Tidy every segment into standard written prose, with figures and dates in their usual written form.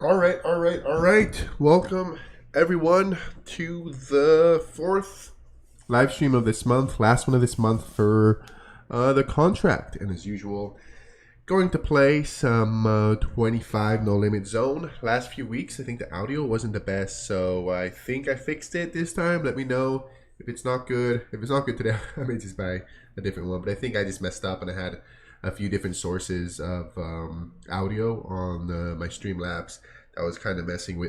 All right. Welcome everyone to the fourth live stream of this month, last one of this month for the contract. And as usual, going to play some 25 no limit zone. Last few weeks, I think the audio wasn't the best, so I think I fixed it this time. Let me know if it's not good. If it's not good today, I may just buy a different one. But I think I just messed up and I had a few different sources of audio on my Streamlabs that was kind of messing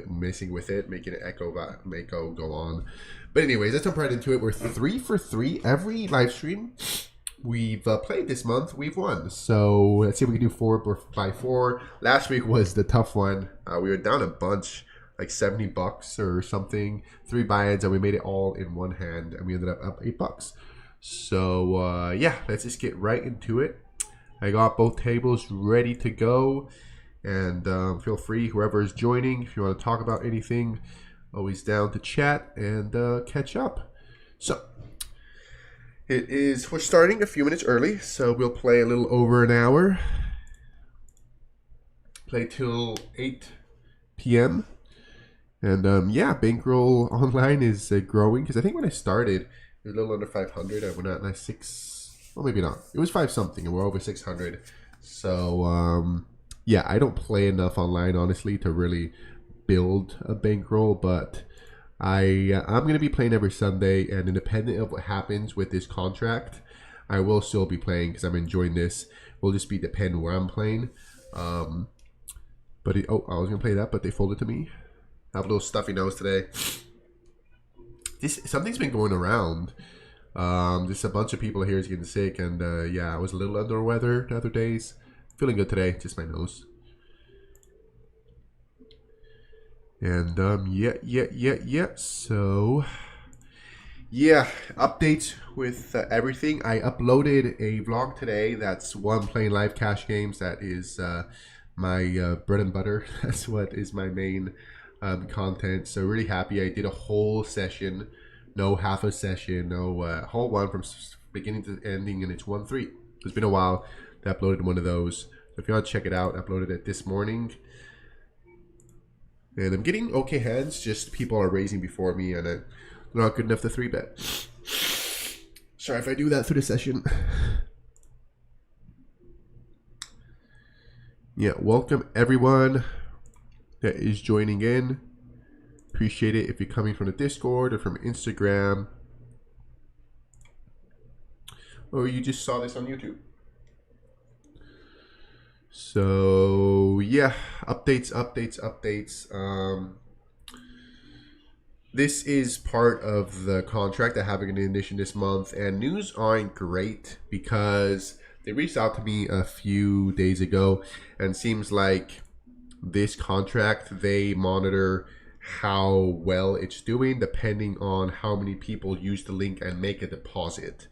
with it, making it echo go on. But anyways, let's jump right into it. We're 3 for 3 every live stream we've played this month. We've won. So let's see if we can do 4 by 4. Last week was the tough one. We were down a bunch, like $70 or something. 3 buy-ins, and we made it all in one hand, and we ended up $8. So yeah, let's just get right into it. I got both tables ready to go, and feel free, whoever is joining, if you want to talk about anything, always down to chat and catch up. So we're starting a few minutes early, so we'll play a little over an hour. Play till 8 p.m. And yeah, bankroll online is growing, because I think when I started, it was a little under 500. I went out at 6. Well, maybe not. It was 5 something, and we're over 600. So, yeah, I don't play enough online, honestly, to really build a bankroll. But I'm going to be playing every Sunday, and independent of what happens with this contract, I will still be playing because I'm enjoying this. Will just be depending where I'm playing. I was going to play that, but they folded to me. I have a little stuffy nose today. Something's been going around. Just a bunch of people here is getting sick, and yeah, I was a little under weather the other days. Feeling good today, just my nose. And yeah. So yeah, updates with everything. I uploaded a vlog today. That's one playing live cash games. That is my bread and butter. That's what is my main content. So really happy. I did a whole session. No half a session, no whole one from beginning to ending, and it's 1-3. It's been a while to uploaded one of those. So if you want to check it out, I uploaded it this morning. And I'm getting okay hands, just people are raising before me, and they're not good enough to 3-bet. Sorry if I do that through the session. Yeah, welcome everyone that is joining in. Appreciate it if you're coming from the Discord or from Instagram, or you just saw this on YouTube. So yeah, updates. This is part of the contract I have an edition this month, and news aren't great because they reached out to me a few days ago, and seems like this contract, they monitor how well it's doing depending on how many people use the link and make a deposit.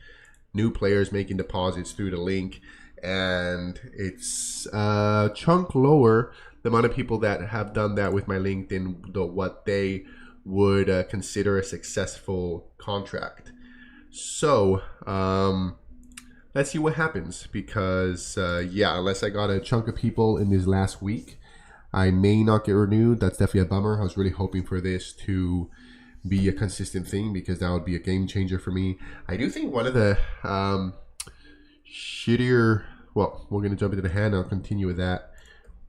New players making deposits through the link, and it's a chunk lower the amount of people that have done that with my link than what they would consider a successful contract. So let's see what happens, because yeah, unless I got a chunk of people in this last week, I may not get renewed. That's definitely a bummer. I was really hoping for this to be a consistent thing, because that would be a game changer for me. I do think one of the shittier... Well, we're going to jump into the hand. I'll continue with that.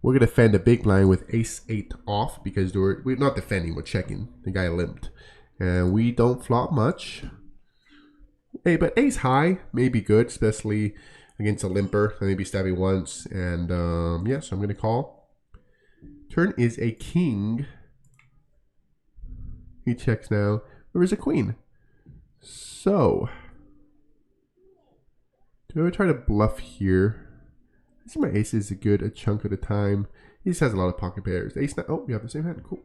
We're going to defend a big blind with ace-8 off, because we're not defending, we're checking. The guy limped. And we don't flop much. Hey, but ace high may be good, especially against a limper. I may be stabbing once. And yeah, so I'm going to call. Turn is a king. He checks now. There is a queen. So, do I try to bluff here? I see my ace is a good chunk of the time. He just has a lot of pocket pairs. Ace 9. Oh, we have the same hand. Cool.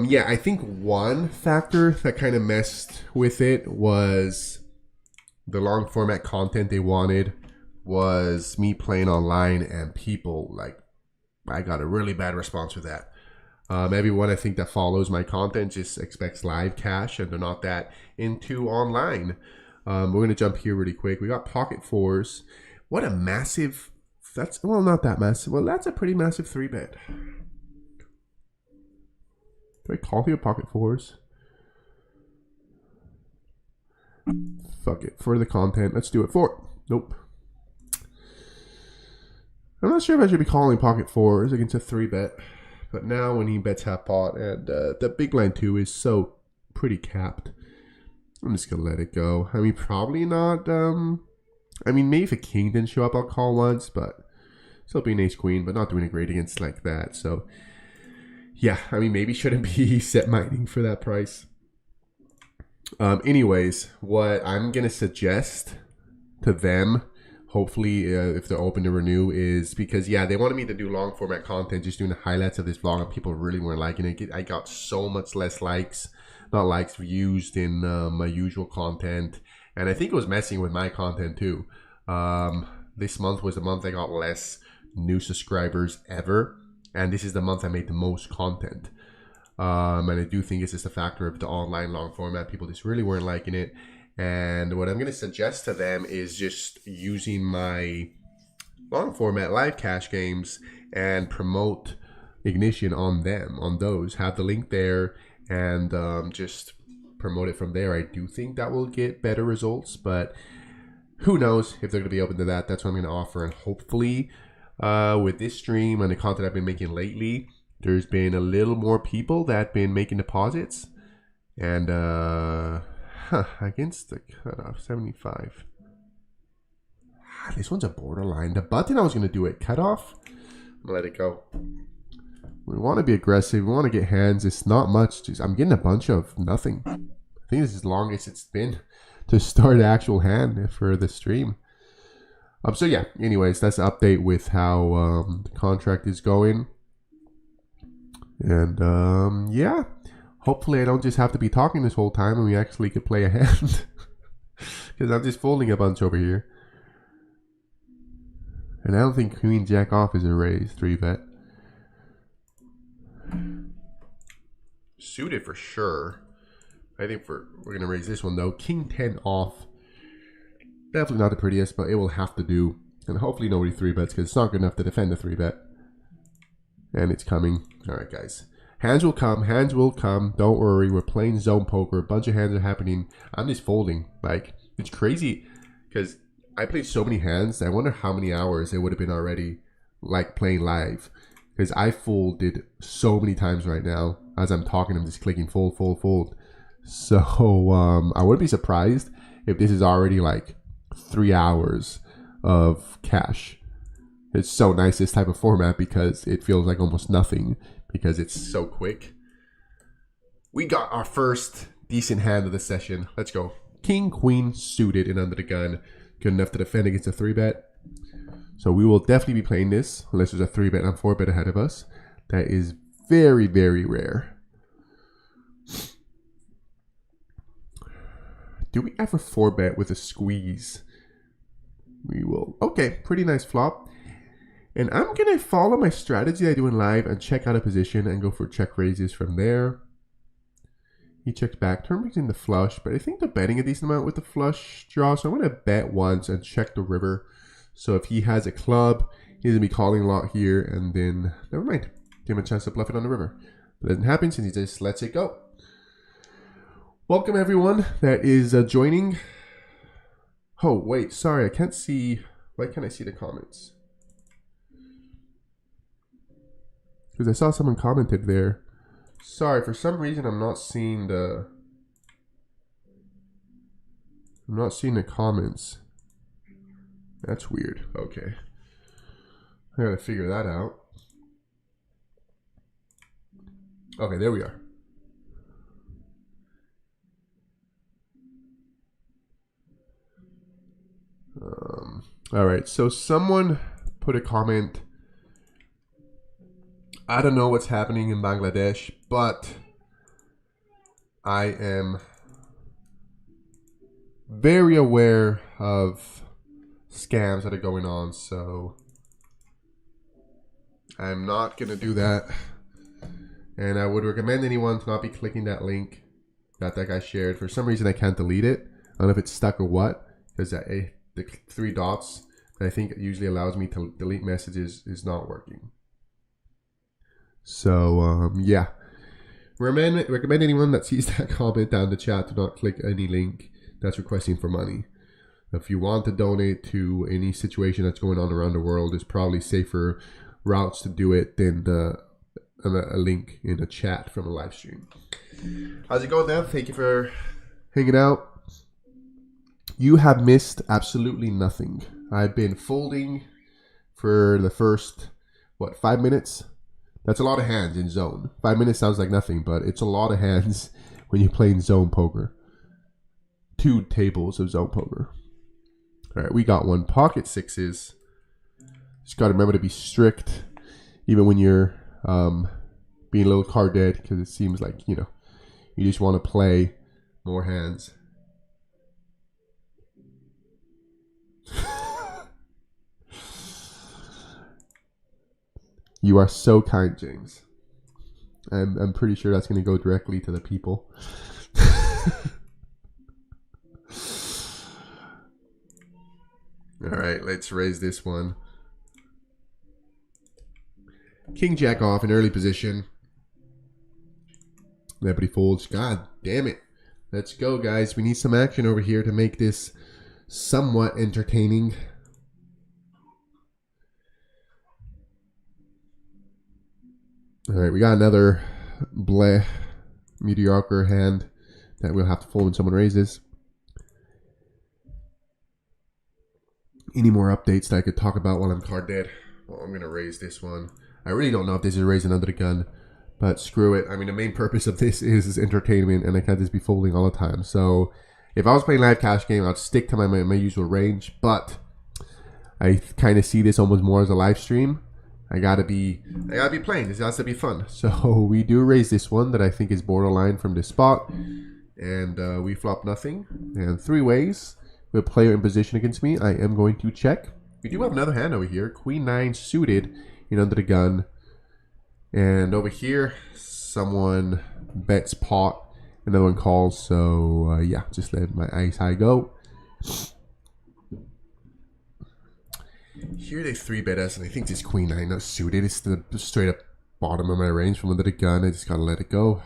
Yeah, I think one factor that kind of messed with it was the long format content they wanted was me playing online, and people, like, I got a really bad response with that. Everyone I think that follows my content just expects live cash, and they're not that into online. We're going to jump here really quick. We got pocket fours. What a massive That's, well, not that massive. Well, that's a pretty massive 3-bet. Do I call here pocket fours? Fuck it. For the content, let's do it. 4. Nope. I'm not sure if I should be calling pocket fours against a 3-bet. But now when he bets half pot and the big line 2 is so pretty capped, I'm just going to let it go. I mean, probably not. I mean, maybe if a king didn't show up, I'll call once. But still being ace queen, but not doing it great against like that. So, yeah, I mean, maybe shouldn't be set mining for that price. Anyways, what I'm going to suggest to them, hopefully if they're open to renew, is because, yeah, they wanted me to do long format content, just doing the highlights of this vlog, and people really weren't liking it. I got so much less likes, not likes, views in my usual content. And I think it was messing with my content too. This month was the month I got less new subscribers ever. And this is the month I made the most content. And I do think it's just a factor of the online long format. People just really weren't liking it. And what I'm going to suggest to them is just using my long format live cash games and promote Ignition on them, on those. Have the link there and just promote it from there. I do think that will get better results, but who knows if they're going to be open to that. That's what I'm going to offer. And hopefully with this stream and the content I've been making lately, there's been a little more people that have been making deposits. And against the cutoff, 75. This one's a borderline. The button I was going to do it. Cutoff, I'm going to let it go. We want to be aggressive. We want to get hands. It's not much. Just, I'm getting a bunch of nothing. I think this is the longest it's been to start actual hand for the stream. So yeah, anyways, that's an update with how the contract is going. And yeah, hopefully I don't just have to be talking this whole time and we actually could play a hand. Because I'm just folding a bunch over here. And I don't think Queen Jack off is a raise, 3-bet. Suited for sure. I think we're going to raise this one though. King 10 off. Definitely not the prettiest, but it will have to do. And hopefully nobody 3-bets because it's not good enough to defend a 3-bet. And it's coming. Alright guys. Hands will come. Hands will come. Don't worry. We're playing zone poker. A bunch of hands are happening. I'm just folding. Like, it's crazy because I played so many hands. I wonder how many hours it would have been already like playing live. Because I folded so many times right now. As I'm talking, I'm just clicking fold, fold, fold. So I wouldn't be surprised if this is already like 3 hours of cash. It's so nice, this type of format, because it feels like almost nothing because it's so quick. We got our first decent hand of the session. Let's go. King, queen, suited and under the gun. Good enough to defend against a 3-bet. So we will definitely be playing this unless there's a 3-bet and 4-bet ahead of us. That is very, very rare. Do we ever 4-bet with a squeeze? We will. Okay, pretty nice flop. And I'm going to follow my strategy I do in live and check out a position and go for check raises from there. He checks back. Turn brings in the flush, but I think they're betting a decent amount with the flush draw. So I'm going to bet once and check the river. So if he has a club, he's going to be calling a lot here. And then, never mind. Give him a chance to bluff it on the river. But it doesn't happen since he just lets it go. Welcome everyone that is joining. Oh, wait. Sorry, I can't see. Why can't I see the comments? Because I saw someone commented there. Sorry, for some reason I'm not seeing the comments. That's weird. Okay. I gotta figure that out. Okay, there we are. All right, so someone put a comment. I don't know what's happening in Bangladesh, but I am very aware of scams that are going on, so I'm not going to do that. And I would recommend anyone to not be clicking that link that guy shared. For some reason, I can't delete it. I don't know if it's stuck or what, because the 3 dots I think it usually allows me to delete messages is not working. So yeah, recommend anyone that sees that comment down the chat to not click any link that's requesting for money. If you want to donate to any situation that's going on around the world, there's probably safer routes to do it than a link in a chat from a live stream. How's it going, Dan? Thank you for hanging out. You have missed absolutely nothing. I've been folding for the first, 5 minutes? That's a lot of hands in zone. 5 minutes sounds like nothing, but it's a lot of hands when you're playing zone poker. 2 tables of zone poker. All right, we got one. Pocket sixes. Just got to remember to be strict, even when you're being a little card dead, because it seems like, you just want to play more hands. You are so kind, James. I'm pretty sure that's going to go directly to the people. All right, let's raise this one. King Jack off in early position. Nobody folds. God damn it. Let's go, guys. We need some action over here to make this somewhat entertaining. All right, we got another mediocre hand that we'll have to fold when someone raises. Any more updates that I could talk about while I'm card dead? Well, I'm going to raise this one. I really don't know if this is raising under the gun, but screw it. I mean, the main purpose of this is entertainment, and I can't just be folding all the time. So if I was playing live cash game, I'd stick to my usual range, but I kind of see this almost more as a live stream. I gotta be playing. This has to be fun. So we do raise this one that I think is borderline from this spot, and we flop nothing. And 3 ways with a player in position against me, I am going to check. We do have another hand over here, Queen 9 suited in under the gun, and over here someone bets pot, another one calls. So yeah, just let my ice high go. Here they 3-bet us, and I think this Queen 9 not suited. It's the straight up bottom of my range from under the gun. I just gotta let it go.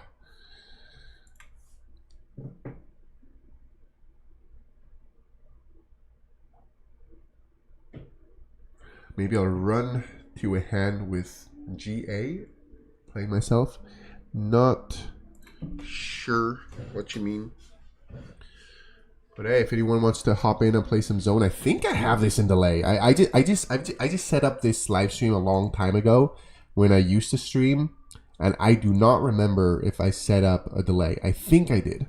Maybe I'll run to a hand with GA, playing myself. Not sure what you mean. But hey, if anyone wants to hop in and play some zone, I think I have this in delay. I just set up this live stream a long time ago when I used to stream, and I do not remember if I set up a delay. I think I did.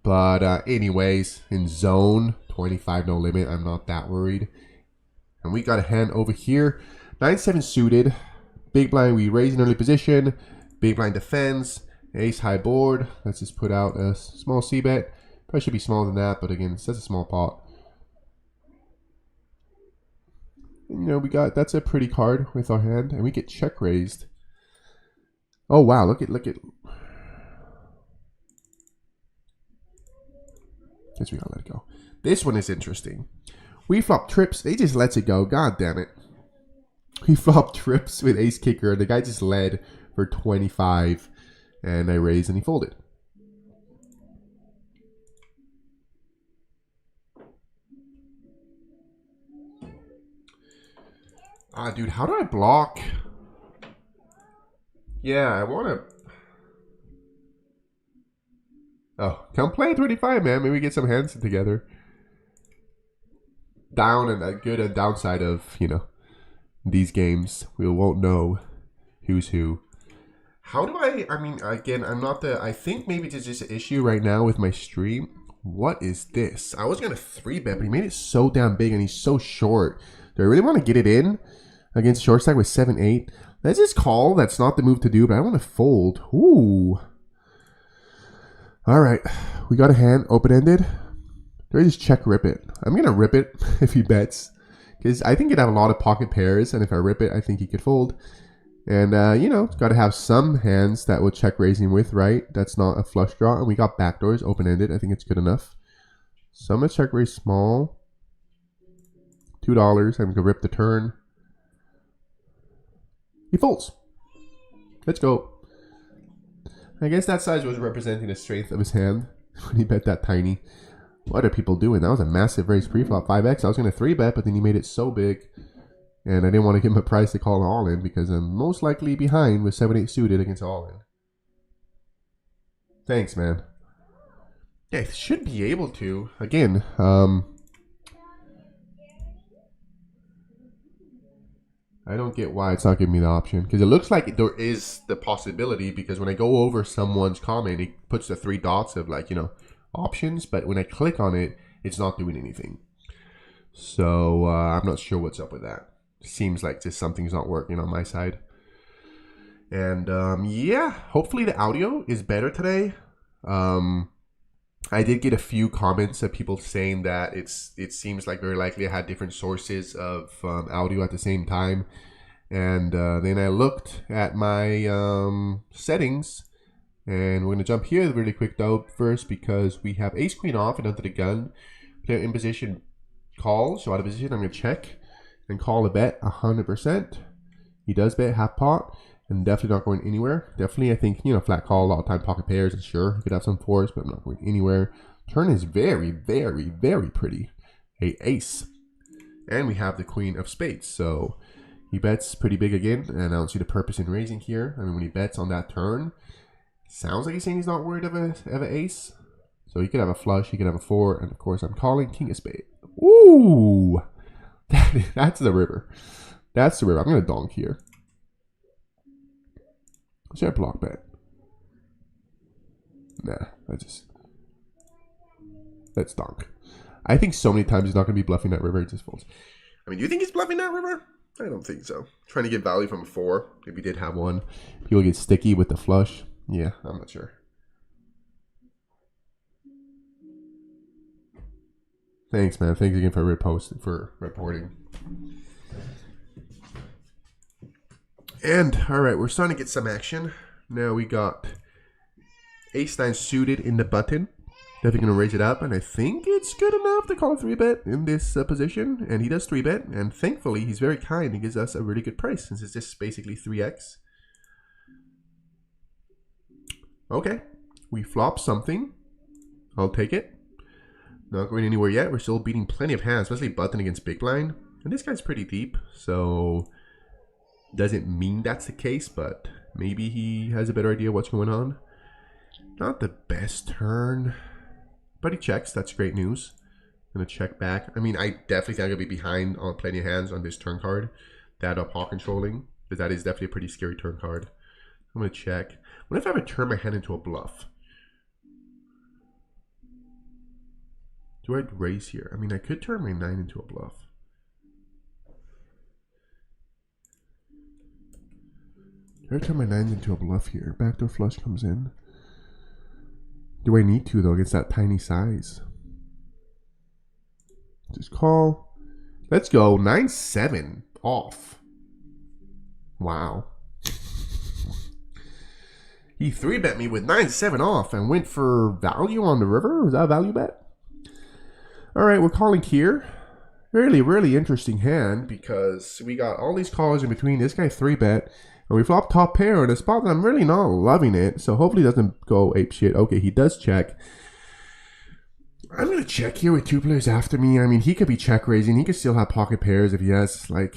But anyways, in zone 25 no limit, I'm not that worried. And we got a hand over here, 9-7 suited, big blind. We raise in early position, big blind defends, ace high board. Let's just put out a small c bet. Probably should be smaller than that, but again, it's just a small pot. And, we got, that's a pretty card with our hand, and we get check raised. Oh wow, look at. Guess we gotta let it go. This one is interesting. We flop trips, they just lets it go. God damn it. We flop trips with ace kicker, and the guy just led for 25, and I raised and he folded. Dude, how do I block? Yeah, I want to... Oh, come play 25, man. Maybe we get some hands together. Down and a good and downside of, these games. We won't know who's who. How do I mean, again, I'm not the... I think maybe it's just an issue right now with my stream. What is this? I was going to 3-bet, but he made it so damn big and he's so short. Do I really want to get it in against short stack with 7-8? Let's just call. That's not the move to do, but I want to fold. Ooh. All right. We got a hand open-ended. Do I just check rip it? I'm going to rip it if he bets, because I think he'd have a lot of pocket pairs, and if I rip it, I think he could fold. And, got to have some hands that will check raising with, right? That's not a flush draw. And we got backdoors open-ended. I think it's good enough. So I'm going to check raise small. $2. I'm gonna rip the turn. He folds. Let's go. I guess that size was representing the strength of his hand when he bet that tiny. What are people doing? That was a massive raise pre-flop. 5x. I was going to 3-bet, but then he made it so big. And I didn't want to give him a price to call an all-in because I'm most likely behind with 7-8 suited against all-in. Thanks, man. Yeah, should be able to. Again, I don't get why it's not giving me the option. Because it looks like there is the possibility, because when I go over someone's comment, it puts the 3 dots of, like, you know, options. But when I click on it, it's not doing anything. So I'm not sure what's up with that. Seems like just something's not working on my side. And yeah, hopefully the audio is better today. I did get a few comments of people saying that it seems like very likely I had different sources of audio at the same time. And then I looked at my settings, and we're going to jump here really quick though first, because we have ace queen off and under the gun. Player in position calls, so out of position I'm going to check and call a bet 100%. He does bet half pot. And definitely not going anywhere. Definitely, I think, you know, flat call, a lot of time pocket pairs, and sure, he could have some fours, but I'm not going anywhere. Turn is very, very, very pretty. A ace. And we have the queen of spades. So he bets pretty big again, and I don't see the purpose in raising here. I mean, when he bets on that turn, sounds like he's saying he's not worried of an ace. So he could have a flush, he could have a 4, and of course I'm calling king of spade. Ooh! That's the river. That's the river. I'm going to donk here. Is there a block bet? Nah, let's donk. I think so many times he's not going to be bluffing that river, it just folds. I mean, do you think he's bluffing that river? I don't think so. Trying to get value from a 4, if he did have one. People get sticky with the flush. Yeah, I'm not sure. Thanks, man. Thanks again for reporting. And, alright, we're starting to get some action. Now we got ace-9 suited in the button. Definitely going to raise it up, and I think it's good enough to call a 3-bet in this position. And he does 3-bet, and thankfully he's very kind. He gives us a really good price, since it's just basically 3x. Okay, we flop something. I'll take it. Not going anywhere yet. We're still beating plenty of hands, especially button against big blind. And this guy's pretty deep, so doesn't mean that's the case, but maybe he has a better idea what's going on. Not the best turn, but he checks. That's great news. I'm gonna check back. I mean, I definitely think I'm gonna be behind on plenty of hands on this turn card that are paw controlling, because that is definitely a pretty scary turn card. I'm gonna check. What if I ever turn my hand into a bluff? Do I raise here? I mean, I could turn my 9 into a bluff. Every time my 9's into a bluff here, backdoor flush comes in. Do I need to, though, against that tiny size? Just call. Let's go. 9-7 off. Wow. He 3-bet me with 9-7 off and went for value on the river. Was that a value bet? Alright, we're calling here. Really, really interesting hand, because we got all these calls in between. This guy 3-bet. And we flop top pair in a spot that I'm really not loving it. So hopefully it doesn't go ape shit. Okay, he does check. I'm going to check here with 2 players after me. I mean, he could be check raising. He could still have pocket pairs if he has, like,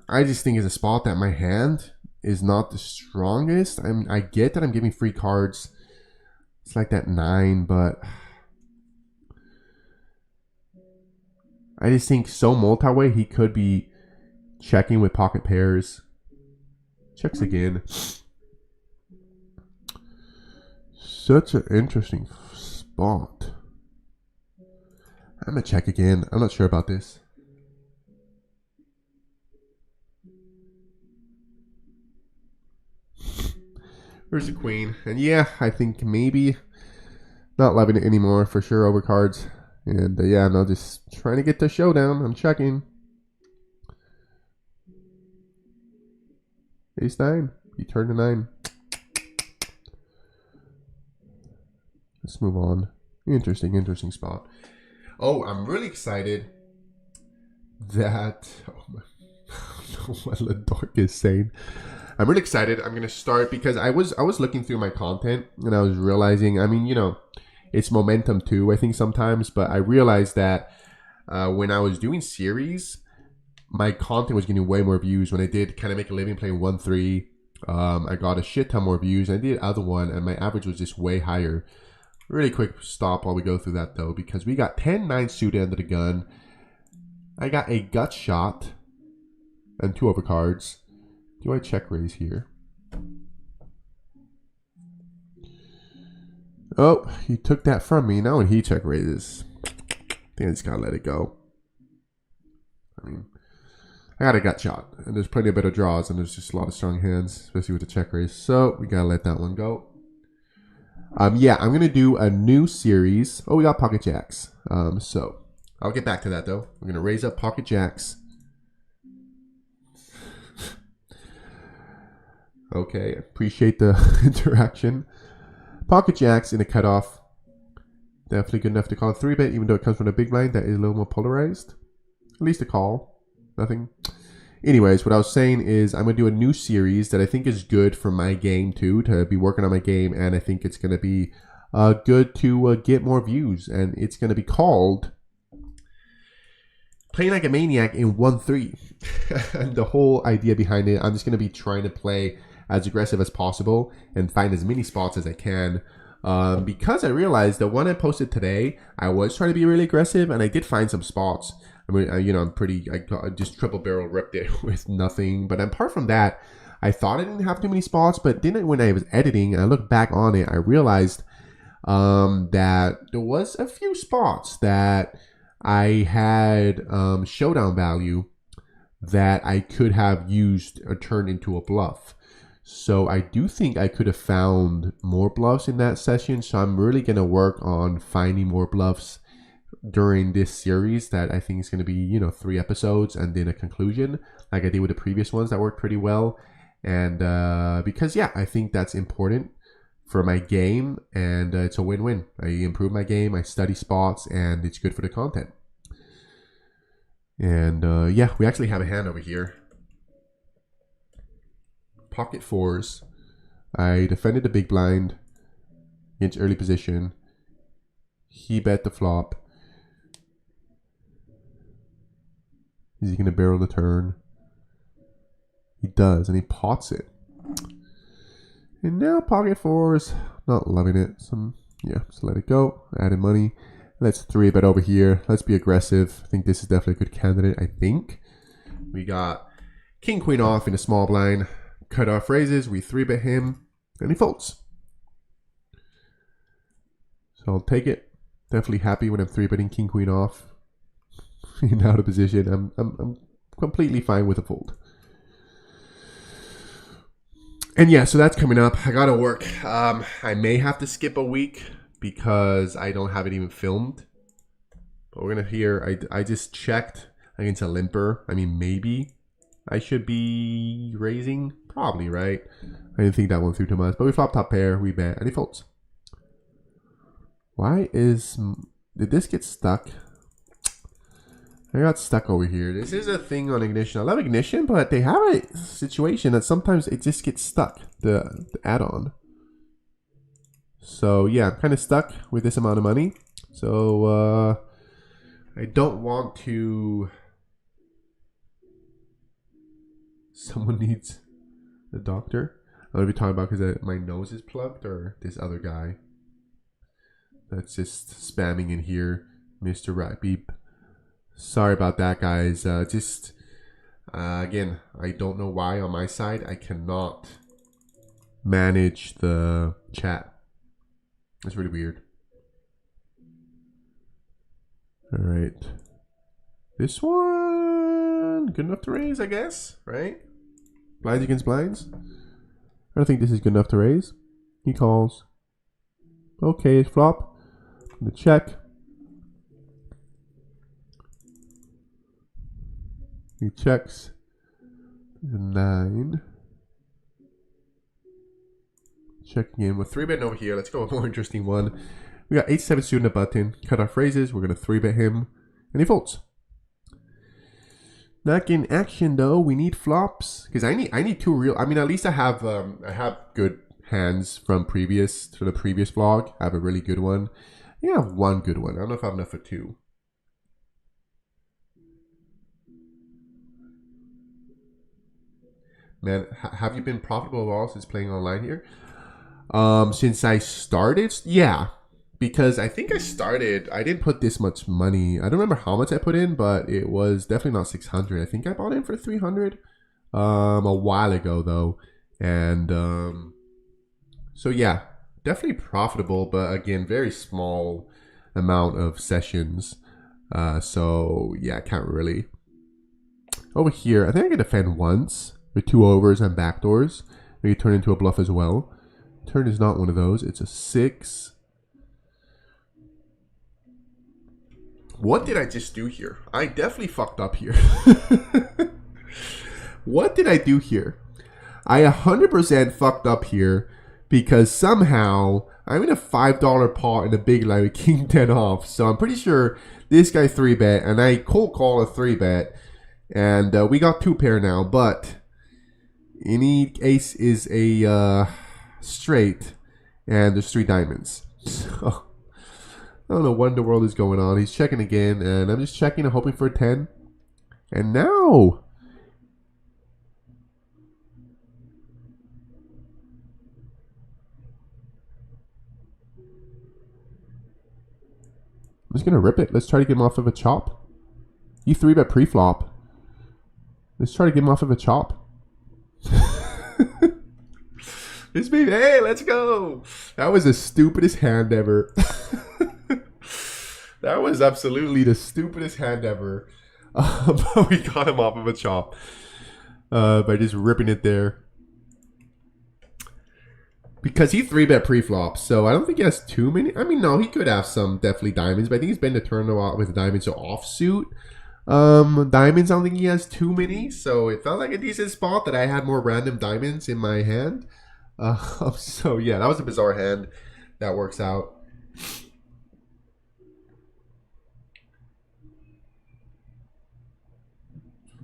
I just think it's a spot that my hand is not the strongest. I mean, I get that I'm giving free cards. It's like that 9, but I just think so multi-way he could be checking with pocket pairs. Checks again. Such an interesting spot. I'm gonna check again. I'm not sure about this. Where's the queen? And yeah, I think maybe not loving it anymore for sure over cards. And yeah, I'm just trying to get the showdown. I'm checking. Ace-9. You turn to 9. Let's move on. Interesting spot. Oh, I'm really excited that what Ladork is saying. I'm really excited. I'm gonna start because I was looking through my content and I was realizing. I mean, it's momentum too. I think sometimes, but I realized that when I was doing series, my content was getting way more views. When I did kind of make a living playing 1-3, I got a shit ton more views. I did other one, and my average was just way higher. Really quick stop while we go through that though, because we got 10-9 suited under the gun. I got a gut shot and 2 overcards. Do I check raise here? Oh, he took that from me. Now when he check raises, I think I just gotta let it go. I mean, I got a gut shot, and there's plenty of better draws, and there's just a lot of strong hands, especially with the check raise. So we gotta let that one go. Yeah, I'm gonna do a new series. Oh, we got pocket jacks. So I'll get back to that though. We're gonna raise up pocket jacks. Okay, appreciate the interaction. Pocket jacks in a cutoff. Definitely good enough to call a 3-bet, even though it comes from a big blind that is a little more polarized. At least a call. Nothing. Anyways, what I was saying is I'm going to do a new series that I think is good for my game too, to be working on my game, and I think it's going to be good to get more views, and it's going to be called Playing Like a Maniac in 1-3. And the whole idea behind it, I'm just going to be trying to play as aggressive as possible and find as many spots as I can. Because I realized that when I posted today, I was trying to be really aggressive, and I did find some spots. I mean, I just triple barrel ripped it with nothing. But apart from that, I thought I didn't have too many spots. But then when I was editing and I looked back on it, I realized that there was a few spots that I had showdown value that I could have used or turned into a bluff. So I do think I could have found more bluffs in that session. So I'm really going to work on finding more bluffs during this series that I think is going to be, 3 episodes and then a conclusion like I did with the previous ones that worked pretty well. And because, yeah, I think that's important for my game, and it's a win-win. I improve my game, I study spots, and it's good for the content. And yeah, we actually have a hand over here. Pocket 4s. I defended the big blind against early position. He bet the flop. Is he going to barrel the turn? He does, and he pots it. And now pocket 4s, not loving it. Yeah, just let it go. Added money. Let's 3-bet over here. Let's be aggressive. I think this is definitely a good candidate, I think. We got king, queen off in a small blind. Cut off raises. We 3-bet him, and he folds. So I'll take it. Definitely happy when I'm 3-betting king, queen off. In out of position. I'm completely fine with a fold. And yeah, so that's coming up. I gotta work. I may have to skip a week because I don't have it even filmed. But we're gonna hear. I just checked against a limper. I mean, maybe I should be raising. Probably, right? I didn't think that one through too much. But we flop top pair. We bet, and he folds. Did this get stuck? I got stuck over here. This is a thing on Ignition. I love Ignition, but they have a situation that sometimes it just gets stuck, the add-on. So yeah, I'm kind of stuck with this amount of money. So I don't want to... Someone needs a doctor. I don't know if you're talking about because my nose is plugged, or this other guy that's just spamming in here, Mr. Rat Beep. Sorry about that, guys. Again, I don't know why on my side I cannot manage the chat. It's really weird. All right. This one, good enough to raise, I guess, right? Blinds against blinds. I don't think this is good enough to raise. He calls. Okay, flop. I'm gonna check. He checks. The 9. Checking in. We're 3-betting over here. Let's go with a more interesting one. We got 8-7 suited in the button. Cut off raises. We're going to 3-bet him. And he folds. Not getting action though. We need flops because I need two real. I mean, at least I have good hands from the previous vlog. I have a really good one. I have one good one. I don't know if I have enough for two. Man, have you been profitable at all since playing online here? Since I started, yeah. Because I think I didn't put this much money. I don't remember how much I put in, but it was definitely not 600. I think I bought in for 300 a while ago though. And so yeah, definitely profitable, but again, very small amount of sessions. So yeah, I can't really. Over here, I think I can defend once with 2 overs and backdoors. Maybe turn into a bluff as well. Turn is not one of those. It's a 6. What did I just do here? I definitely fucked up here. What did I do here? I 100% fucked up here because somehow I'm in a $5 pot in a big line with king 10 off. So I'm pretty sure this guy 3-bet and I cold call a 3-bet. And we got 2 pair now, but any ace is a straight and there's 3 diamonds. So I don't know what in the world is going on. He's checking again, and I'm just checking and hoping for a 10. And now, I'm just going to rip it. Let's try to get him off of a chop. You 3-bet pre-flop. Let's try to get him off of a chop. This baby, hey, let's go. That was the stupidest hand ever. That was absolutely the stupidest hand ever. But we got him off of a chop by just ripping it there. Because he 3-bet pre-flop, so I don't think he has too many. I mean, no, he could have some definitely diamonds, but I think he's been to turn a lot with diamonds, so offsuit. Diamonds, I don't think he has too many, so it felt like a decent spot that I had more random diamonds in my hand. So yeah, that was a bizarre hand. That works out.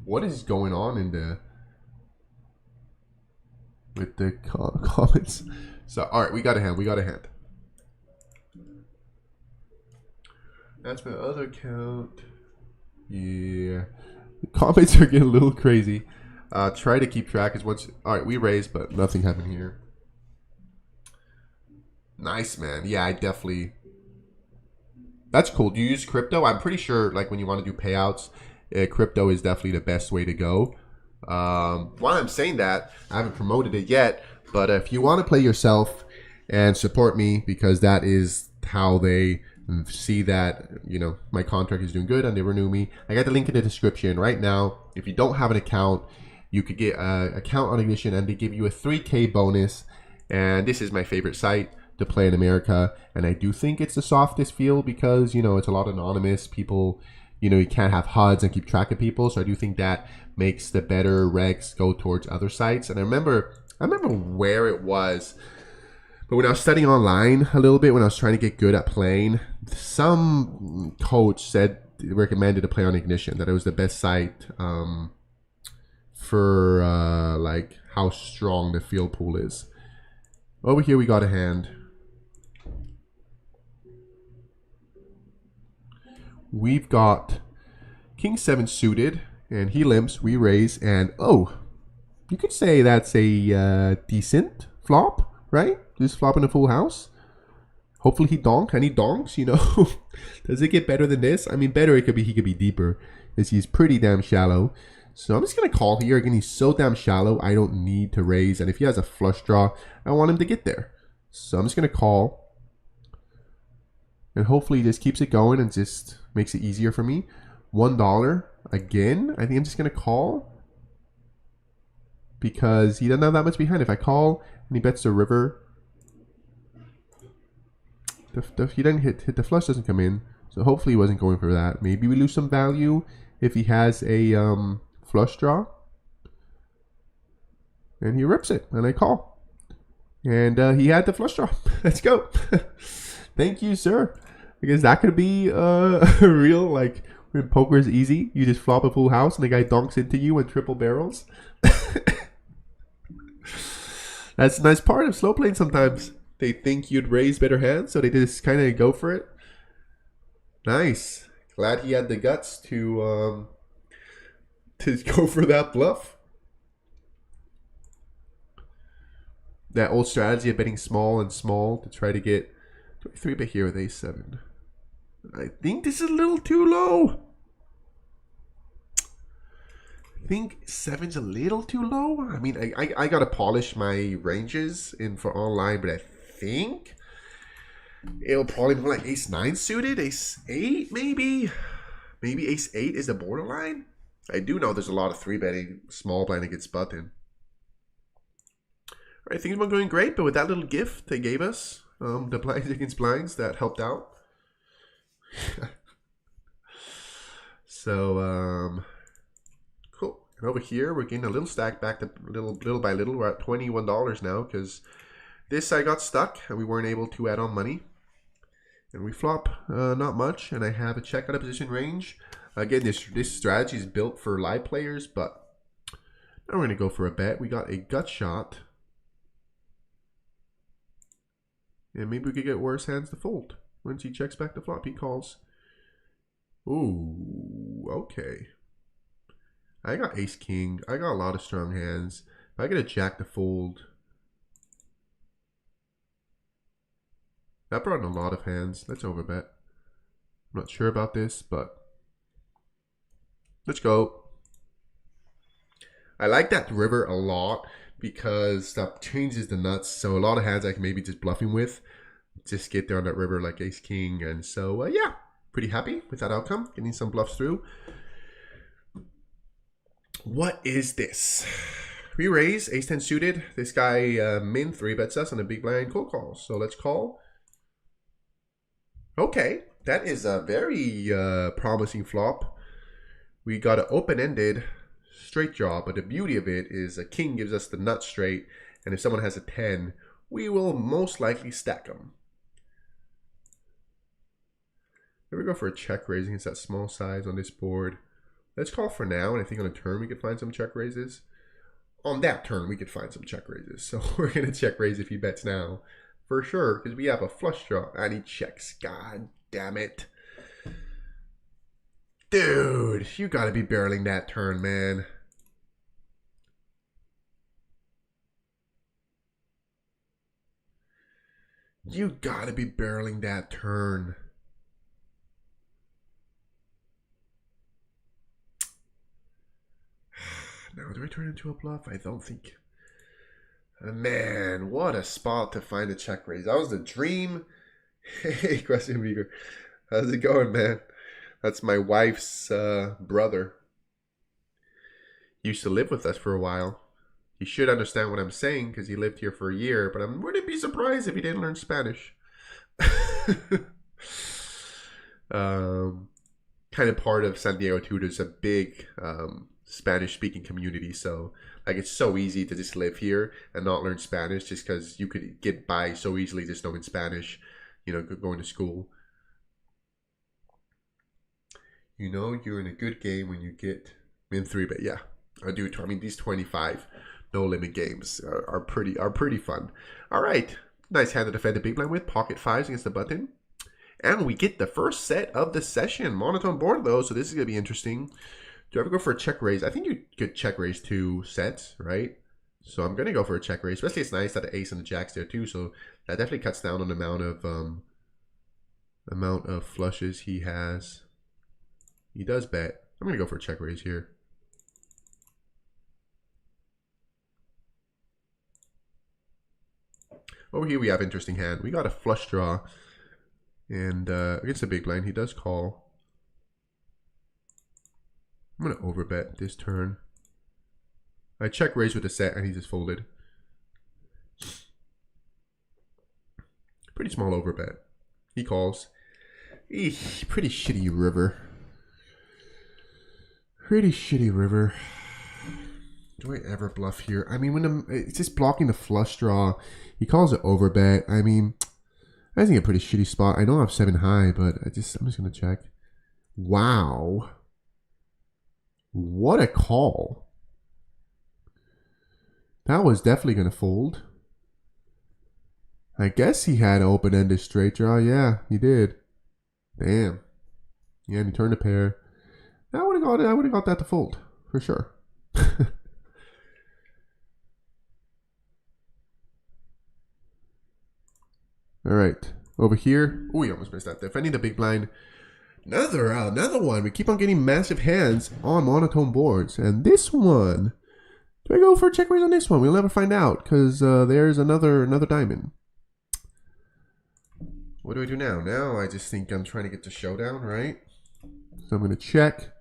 What is going on in the with the comments? So all right, we got a hand. We got a hand. That's my other account. Yeah, the comments are getting a little crazy. Try to keep track as once. All right, we raised, but nothing happened here. Nice, man. Yeah, I definitely. That's cool. Do you use crypto? I'm pretty sure, like when you want to do payouts, crypto is definitely the best way to go. While I'm saying that, I haven't promoted it yet, but if you want to play yourself and support me, because that is how they see that, you know, my contract is doing good and they renew me. I got the link in the description right now. If you don't have an account, you could get an account on Ignition and they give you a 3K bonus. And this is my favorite site to play in America. And I do think it's the softest feel because, you know, it's a lot anonymous. People, you know, you can't have HUDs and keep track of people. So I do think that makes the better regs go towards other sites. And I remember where it was. But when I was studying online a little bit, when I was trying to get good at playing, some coach recommended to play on Ignition, that it was the best site for like how strong the field pool is. Over here we got a hand. We've got King 7 suited, and he limps, we raise, and oh, you could say that's a decent flop, right? Just flopping a full house. Hopefully he donk, and he donks, you know. Does it get better than this? I mean, better it could be, he could be deeper, because he's pretty damn shallow. So I'm just going to call here. Again, he's so damn shallow, I don't need to raise. And if he has a flush draw, I want him to get there. So I'm just going to call. And hopefully he just keeps it going and just makes it easier for me. $1 again. I think I'm just going to call. Because he doesn't have that much behind. If I call and he bets the river, he doesn't hit the flush doesn't come in. So hopefully he wasn't going for that. Maybe we lose some value if he has a flush draw. And he rips it. And I call. And he had the flush draw. Let's go. Thank you, sir. Because that could be a real, like, When poker is easy, you just flop a full house and the guy donks into you and triple barrels. That's a nice part of slow playing sometimes. They think you'd raise better hands, so they just kind of go for it. Nice. Glad he had the guts to go for that bluff. That old strategy of betting small and small to try to get 3-bet here with ace-7. I think this is a little too low. I think 7's a little too low. I mean, I gotta polish my ranges in for online, but I think it'll probably be like ace-9 suited, ace-8 maybe. Maybe ace-8 is the borderline. I do know there's a lot of 3-betting small blind against button. I think it's going great, but with that little gift they gave us, the blinds against blinds, that helped out. So, cool. And over here, we're getting a little stack back to little by little. We're at $21 now because this I got stuck and we weren't able to add on money. And we flop not much, and I have a check out of position range. Again, this strategy is built for live players, but now we're going to go for a bet. We got a gut shot. And maybe we could get worse hands to fold. Once he checks back the flop, he calls. Ooh, okay. I got ace-king. I got a lot of strong hands. If I get a jack to fold, that brought in a lot of hands. Let's overbet. I'm not sure about this, but let's go. I like that river a lot because that changes the nuts. So a lot of hands I can maybe just bluffing with, just get there on that river like ace-king. And so, yeah, pretty happy with that outcome. Getting some bluffs through. What is this? We raise, ace-10 suited. This guy min 3-bets us on a big blind cold call. So let's call. Okay, that is a very promising flop. We got an open-ended straight draw, but the beauty of it is a king gives us the nut straight, and if someone has a 10, we will most likely stack them. Here we go for a check raising. It's that small size on this board. Let's call for now, and I think on a turn we could find some check raises. On that turn, we could find some check raises. So we're going to check raise if he bets now. For sure, because we have a flush draw, and he checks. God damn it. Dude, you got to be barreling that turn, man. You got to be barreling that turn. Now, do I turn into a bluff? I don't think. Man, what a spot to find a check raise. That was the dream. Hey, Question Beaker. How's it going, man? That's my wife's brother. He used to live with us for a while. He should understand what I'm saying because he lived here for a year, but I wouldn't be surprised if he didn't learn Spanish. Kind of part of San Diego too. There's a big Spanish-speaking community, so like it's so easy to just live here and not learn Spanish just because you could get by so easily just knowing Spanish, you know, going to school. You know you're in a good game when you get min 3-bet. Yeah, I do. I mean, these 25 no limit games are pretty fun. All right, nice hand to defend the big blind with. Pocket 5s against the button, and we get the first set of the session. Monotone board though, so this is gonna be interesting. Do I ever go for a check raise? I think you could check raise 2 sets, right? So I'm gonna go for a check raise. Especially it's nice that the ace and the jack's there too, so that definitely cuts down on the amount of flushes he has. He does bet. I'm gonna go for a check raise here. Over here we have interesting hand. We got a flush draw, and against the big blind he does call. I'm going to overbet this turn. I check raise with a set and he just folded. Pretty small overbet. He calls. Eesh, pretty shitty river. Pretty shitty river. Do I ever bluff here? I mean, when it's just blocking the flush draw. He calls it overbet. I mean, I think a pretty shitty spot. I know I have 7 high, but I'm just going to check. Wow. What a call. That was definitely going to fold. I guess he had open-ended straight draw. Yeah, he did. Damn. Yeah, and he turned a pair. I would have got that to fold for sure. All right, over here. Oh, we almost missed that. Defending the big blind. Another one. We keep on getting massive hands on monotone boards, and this one. Do I go for a check raise on this one? We'll never find out because there's another diamond. What do I do now? Now I just think I'm trying to get to showdown, right? So I'm going to check.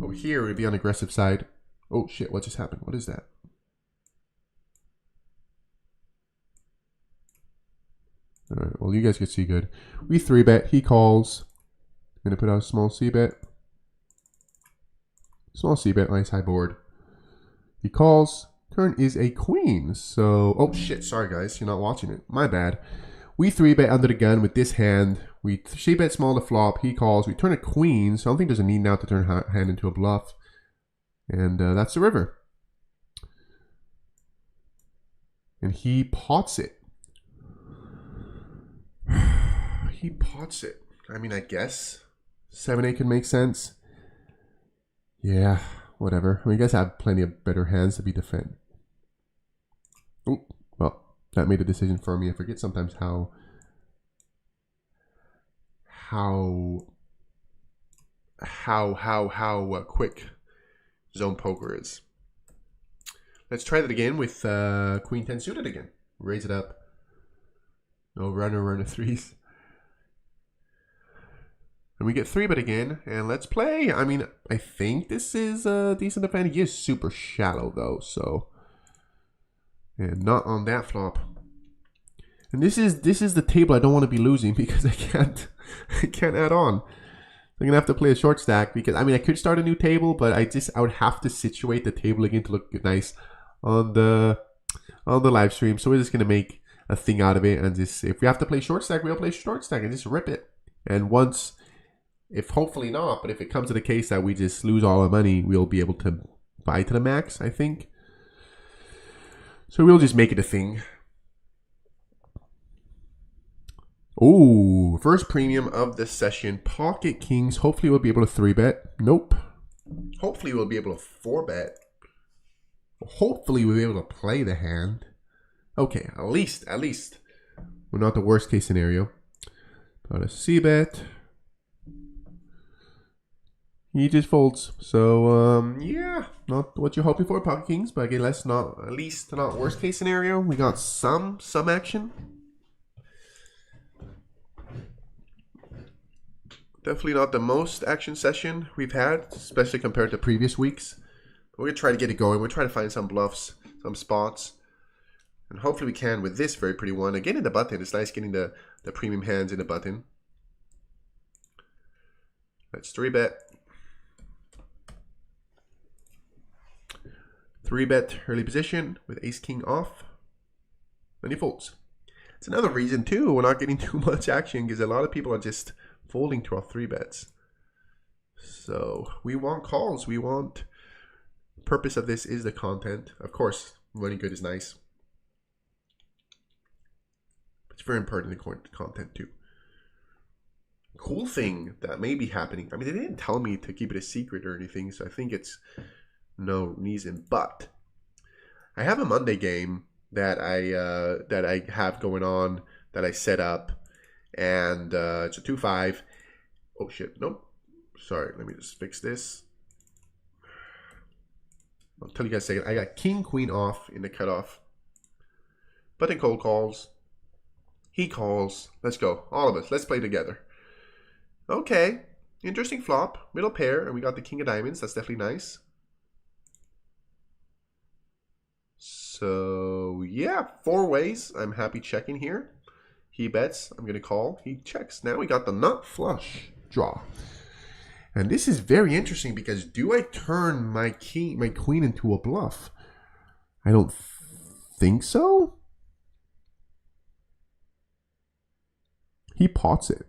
Over here, it would be on the aggressive side. Oh, shit. What just happened? What is that? All right. Well, you guys can see good. We 3-bet. He calls. I'm going to put out a small C-bet. Small C-bet. Nice high board. He calls. Turn is a queen. So, oh, shit. Sorry, guys. You're not watching it. My bad. We 3-bet under the gun with this hand. We c-bet small to flop. He calls. We turn a queen. So I don't think there's a need now to turn hand into a bluff. And that's the river. And he pots it. He pots it. I mean, I guess 7-8 can make sense. Yeah, whatever. I mean, you guys have plenty of better hands to be defend. Oh, well, that made a decision for me. I forget sometimes how quick zone poker is. Let's try that again with Queen 10 suited again. Raise it up. No runner threes. And we get 3-bet again, and let's play. I mean, I think this is a decent defend. He is super shallow though, so. And not on that flop. And this is the table I don't want to be losing because I can't add on. I'm gonna have to play a short stack because I mean I could start a new table, but I would have to situate the table again to look nice on the live stream. So we're just gonna make a thing out of it and just if we have to play short stack, we'll play short stack and just rip it. And once, if hopefully not, but if it comes to the case that we just lose all our money, we'll be able to buy to the max, I think. So we'll just make it a thing. Oh, first premium of this session. Pocket kings. Hopefully we'll be able to 3-bet. Nope. Hopefully we'll be able to 4-bet. Hopefully we'll be able to play the hand. Okay, at least. We're not the worst case scenario. Got a C-bet. He just folds. So, yeah. Not what you're hoping for, Pocket Kings. But again, at least not worst case scenario. We got some action. Definitely not the most action session we've had, especially compared to previous weeks. But we're going to try to get it going. We're trying to find some bluffs, some spots. And hopefully we can with this very pretty one. Again, in the button. It's nice getting the premium hands in the button. Let's 3-bet. 3-bet early position with ace-king off. And he folds. It's another reason, too, we're not getting too much action because a lot of people are just folding to our 3-bets. So we want calls. We want. Purpose of this is the content. Of course, running good is nice. It's very important the content too. Cool thing that may be happening. I mean, they didn't tell me to keep it a secret or anything, so I think it's no reason. But I have a Monday game that I have going on that I set up. And it's a 2-5. Oh, shit. Nope. Sorry. Let me just fix this. I'll tell you guys in a second. I got king, queen off in the cutoff. Button cold calls. He calls. Let's go. All of us. Let's play together. Okay. Interesting flop. Middle pair. And we got the king of diamonds. That's definitely nice. So, yeah. 4 ways. I'm happy checking here. He bets. I'm going to call. He checks. Now we got the nut flush draw. And this is very interesting because do I turn my queen into a bluff? I don't think so. He pots it.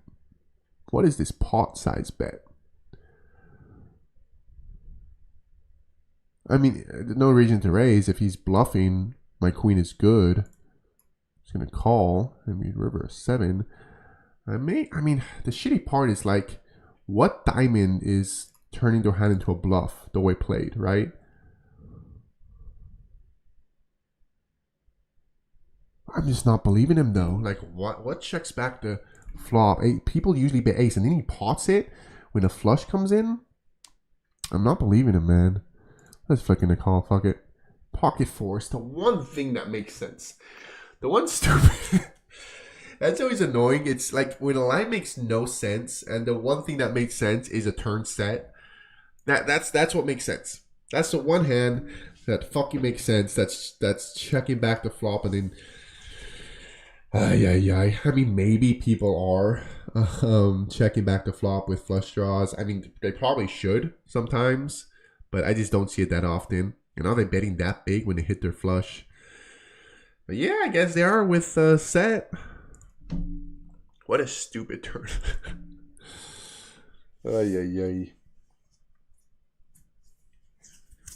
What is this pot size bet? I mean, no reason to raise. If he's bluffing, my queen is good. He's going to call. I mean, river 7. I mean, the shitty part is like, what diamond is turning their hand into a bluff the way played, right? I'm just not believing him though. Like, what checks back the flop? People usually bet ace, and then he pots it when a flush comes in. I'm not believing him, man. Let's flicking the call. Fuck it. Pocket 4 is the one thing that makes sense. The one stupid. That's always annoying. It's like when a line makes no sense, and the one thing that makes sense is a turn set. That's what makes sense. That's the one hand that fucking makes sense. That's checking back the flop, and then I mean, maybe people are checking back the flop with flush draws. I mean, they probably should sometimes, but I just don't see it that often. And are they betting that big when they hit their flush? But yeah, I guess they are with set. What a stupid turn. Ay.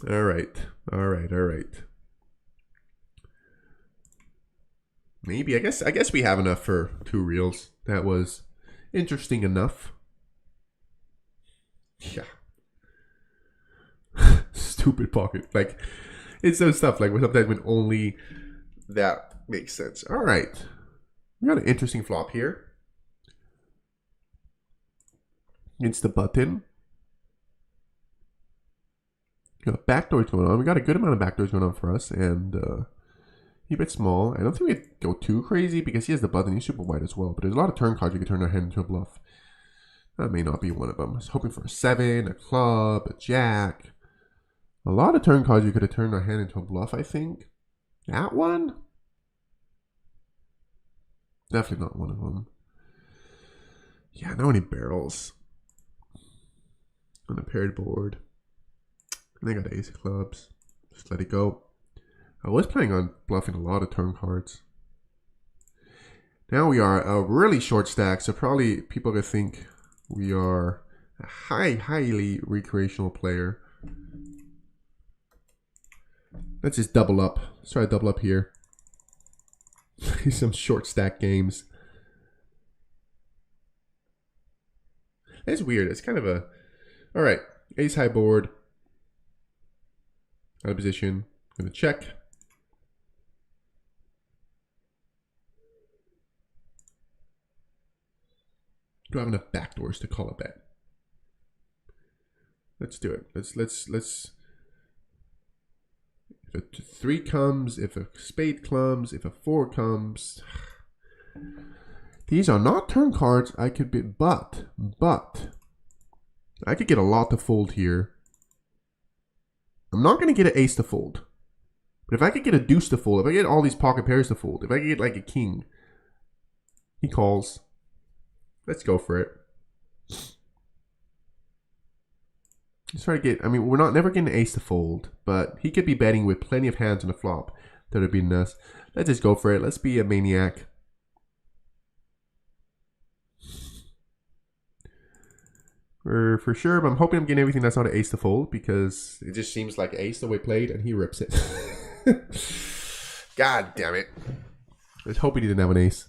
All right. Maybe I guess we have enough for 2 reels. That was interesting enough. Yeah. Stupid pocket. Like, it's those stuff like sometimes when only that makes sense. All right. We got an interesting flop here. It's the button. Got backdoors going on. We got a good amount of backdoors going on for us, and he bet small. I don't think we go too crazy because he has the button. He's super wide as well. But there's a lot of turn cards we can turn our hand into a bluff. That may not be one of them. I was hoping for a 7, a club, a jack. A lot of turn cards we could have turned our hand into a bluff, I think. That one? Definitely not one of them. Yeah, no any barrels. On a paired board. And they got ace of clubs. Just let it go. I was planning on bluffing a lot of turn cards. Now we are a really short stack, so probably people could think we are a highly recreational player. Let's just double up. Let's try to double up here. Some short stack games. It's weird. It's kind of a... All right. Ace high board. Out of position. Gonna check. Do I have enough backdoors to call a bet? Let's do it. Let's. If a 3 comes, if a spade comes, if a 4 comes. These are not turn cards I could be, but I could get a lot to fold here. I'm not going to get an ace to fold. But if I could get a deuce to fold, if I get all these pocket pairs to fold, if I could get like a king, he calls. Let's go for it. Let's try to get, I mean, we're never getting an ace to fold, but he could be betting with plenty of hands on the flop that would be nuts. Let's just go for it. Let's be a maniac. For sure, but I'm hoping I'm getting everything that's not an ace to fold because it just seems like ace the way played and he rips it. God damn it. I was hoping he didn't have an ace.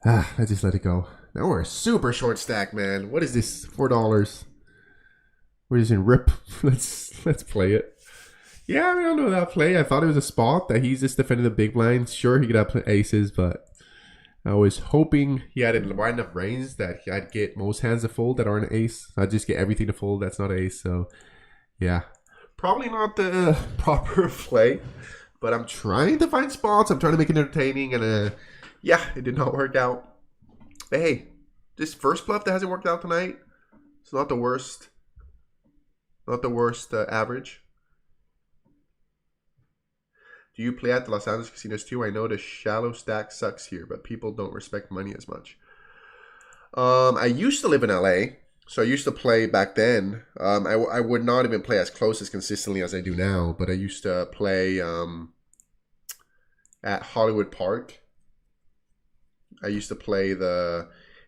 Let's just let it go. Now we're a super short stack, man. What is this? $4. We're just in rip. Let's play it. Yeah, I don't know that play. I thought it was a spot that he's just defending the big blinds. Sure, he could have aces, but I was hoping he had a wide enough range that I'd get most hands to fold that aren't an ace. I'd just get everything to fold that's not an ace. So, yeah. Probably not the proper play, but I'm trying to find spots. I'm trying to make it entertaining, and yeah, it did not work out. But hey, this first bluff that hasn't worked out tonight, it's not the worst. Not the worst average. Do you play at the Los Angeles casinos too? I know the shallow stack sucks here, but people don't respect money as much. I used to live in LA, so I used to play back then. I would not even play as close as consistently as I do now, but I used to play at Hollywood Park. I used to play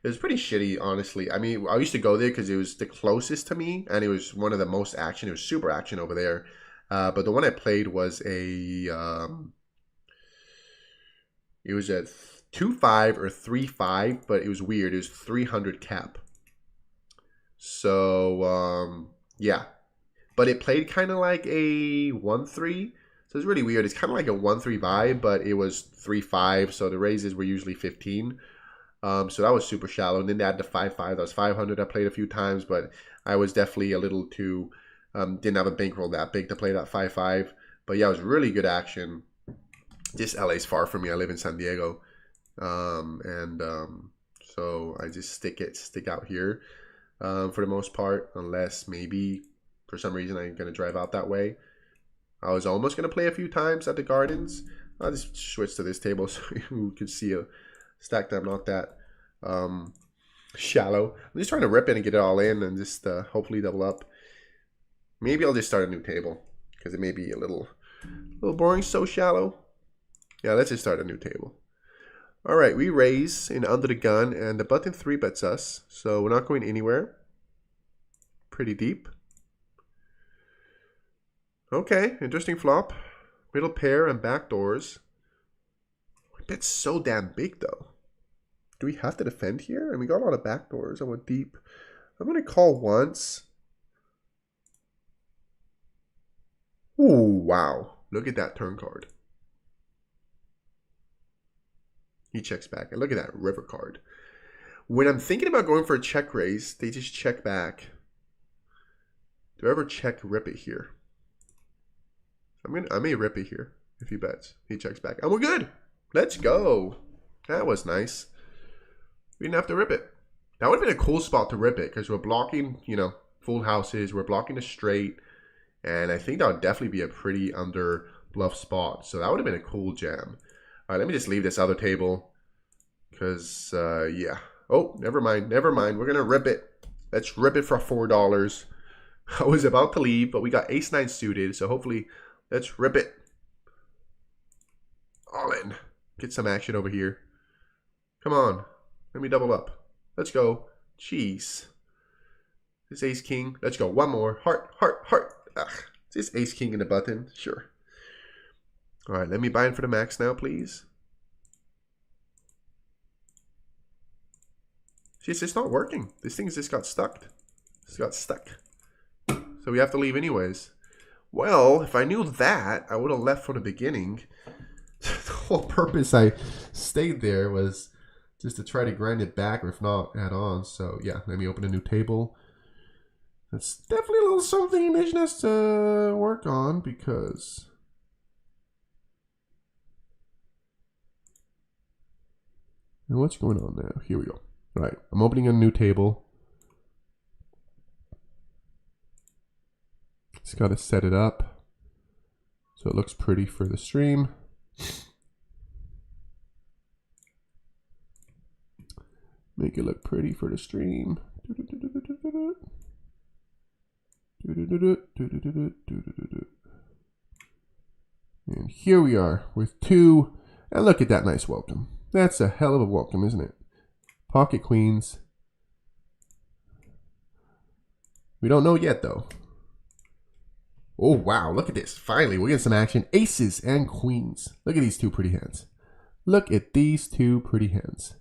It was pretty shitty, honestly. I mean, I used to go there because it was the closest to me, and it was one of the most action. It was super action over there. But the one I played was it was a 2-5 or 3-5, but it was weird. It was 300 cap. So yeah, but it played kind of like a 1-3. So it's really weird. It's kind of like a 1-3 vibe, but it was 3-5. So the raises were usually 15. So that was super shallow. And then they had the 5-5. That was 500. I played a few times, but I was definitely a little too, didn't have a bankroll that big to play that 5-5. But yeah, it was really good action. Just LA's far from me. I live in San Diego. So I just stick out here for the most part, unless maybe for some reason I'm going to drive out that way. I was almost going to play a few times at the Gardens. I'll just switch to this table so you can see a stack that I'm not that shallow. I'm just trying to rip it and get it all in and just hopefully double up. Maybe I'll just start a new table because it may be a little boring, so shallow. Yeah, let's just start a new table. All right, we raise in under the gun, and the button 3 bets us, so we're not going anywhere. Pretty deep. Okay, interesting flop. Middle pair and backdoors. We bet so damn big, though. Do we have to defend here? And we got a lot of backdoors. I went deep. I'm going to call once. Ooh, wow. Look at that turn card. He checks back. And look at that river card. When I'm thinking about going for a check raise, they just check back. Do I ever check rip it here? I may rip it here if he bets. He checks back. And we're good. Let's go. That was nice. We didn't have to rip it. That would have been a cool spot to rip it because we're blocking, you know, full houses. We're blocking the straight. And I think that would definitely be a pretty under bluff spot. So that would have been a cool jam. All right, let me just leave this other table because, yeah. Oh, never mind. Never mind. We're going to rip it. Let's rip it for $4. I was about to leave, but we got ace-9 suited. So hopefully, let's rip it. All in. Get some action over here. Come on. Let me double up. Let's go. Jeez. This ace-king. Let's go. One more. Heart, heart, heart. Ugh. Is this ace-king in the button? Sure. All right, let me buy in for the max now, please. See, it's just not working. This thing just got stuck. It's got stuck. So we have to leave anyways. Well, if I knew that, I would have left from the beginning. The whole purpose I stayed there was just to try to grind it back, or if not, add on. So yeah, let me open a new table. That's definitely a little something Nation has to work on because... And what's going on now? Here we go. All right, I'm opening a new table. Just got to set it up so it looks pretty for the stream. Make it look pretty for the stream. And here we are with 2. And look at that nice welcome. That's a hell of a welcome, isn't it? Pocket queens. We don't know yet, though. Oh, wow. Look at this. Finally, we're getting some action. Aces and queens. Look at these 2 pretty hands. Look at these 2 pretty hands.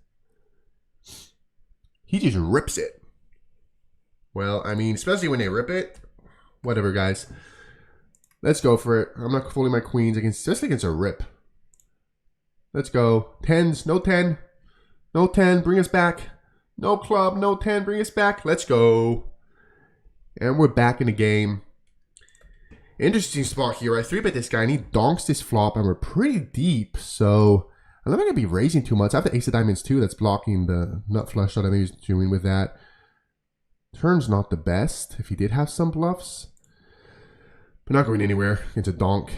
He just rips it. Well, I mean, especially when they rip it. Whatever, guys. Let's go for it. I'm not folding my queens, especially against a rip. Let's go. 10s. No 10. No 10. Bring us back. No club. No 10. Bring us back. Let's go. And we're back in the game. Interesting spot here. I 3-bet this guy and he donks this flop and we're pretty deep. So I'm not going to be raising too much. I have the ace of diamonds too. That's blocking the nut flush that I think he's doing with that. Turn's not the best if he did have some bluffs. But not going anywhere. It's a donk.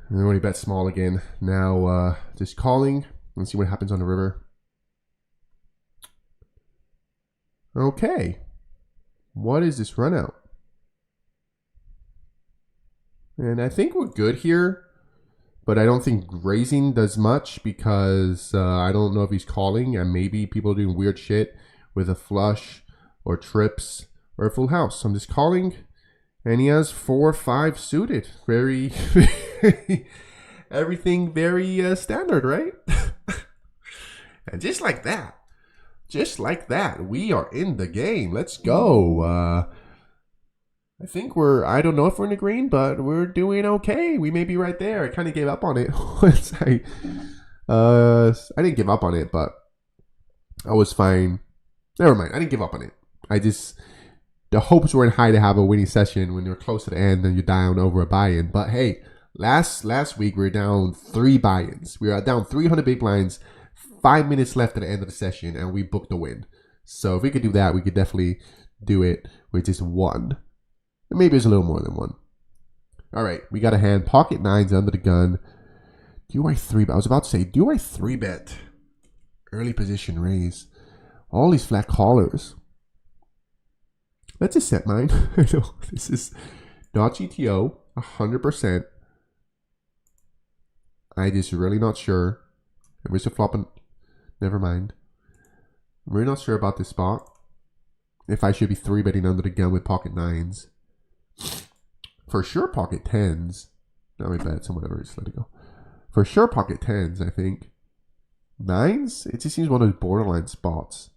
And then when he bets small again. Now just calling. Let's see what happens on the river. Okay. What is this run out? And I think we're good here. But I don't think raising does much because I don't know if he's calling and maybe people are doing weird shit with a flush or trips or a full house. So I'm just calling, and he has 4-5 suited. Very, everything very standard, right? And just like that, we are in the game. Let's go. I think I don't know if we're in the green, but we're doing okay. We may be right there. I kind of gave up on it. I didn't give up on it, but I was fine. Never mind. I didn't give up on it. The hopes weren't high to have a winning session when you're close to the end and you're down over a buy-in. But hey, last week we were down 3 buy-ins. We were down 300 big blinds, 5 minutes left at the end of the session, and we booked the win. So if we could do that, we could definitely do it with just 1. Maybe it's a little more than 1. All right, we got a hand. Pocket 9s under the gun. Do I 3-bet? I was about to say, do I 3-bet? Early position raise. All these flat callers. Let's just set mine. I know this is not GTO, 100%. I just really not sure. I'm just flopping. Never mind. I'm really not sure about this spot. If I should be 3-betting under the gun with pocket 9s. For sure pocket 10s. No, we bet, so whatever, just let it go. For sure pocket 10s, I think. 9s? It just seems one of those borderline spots.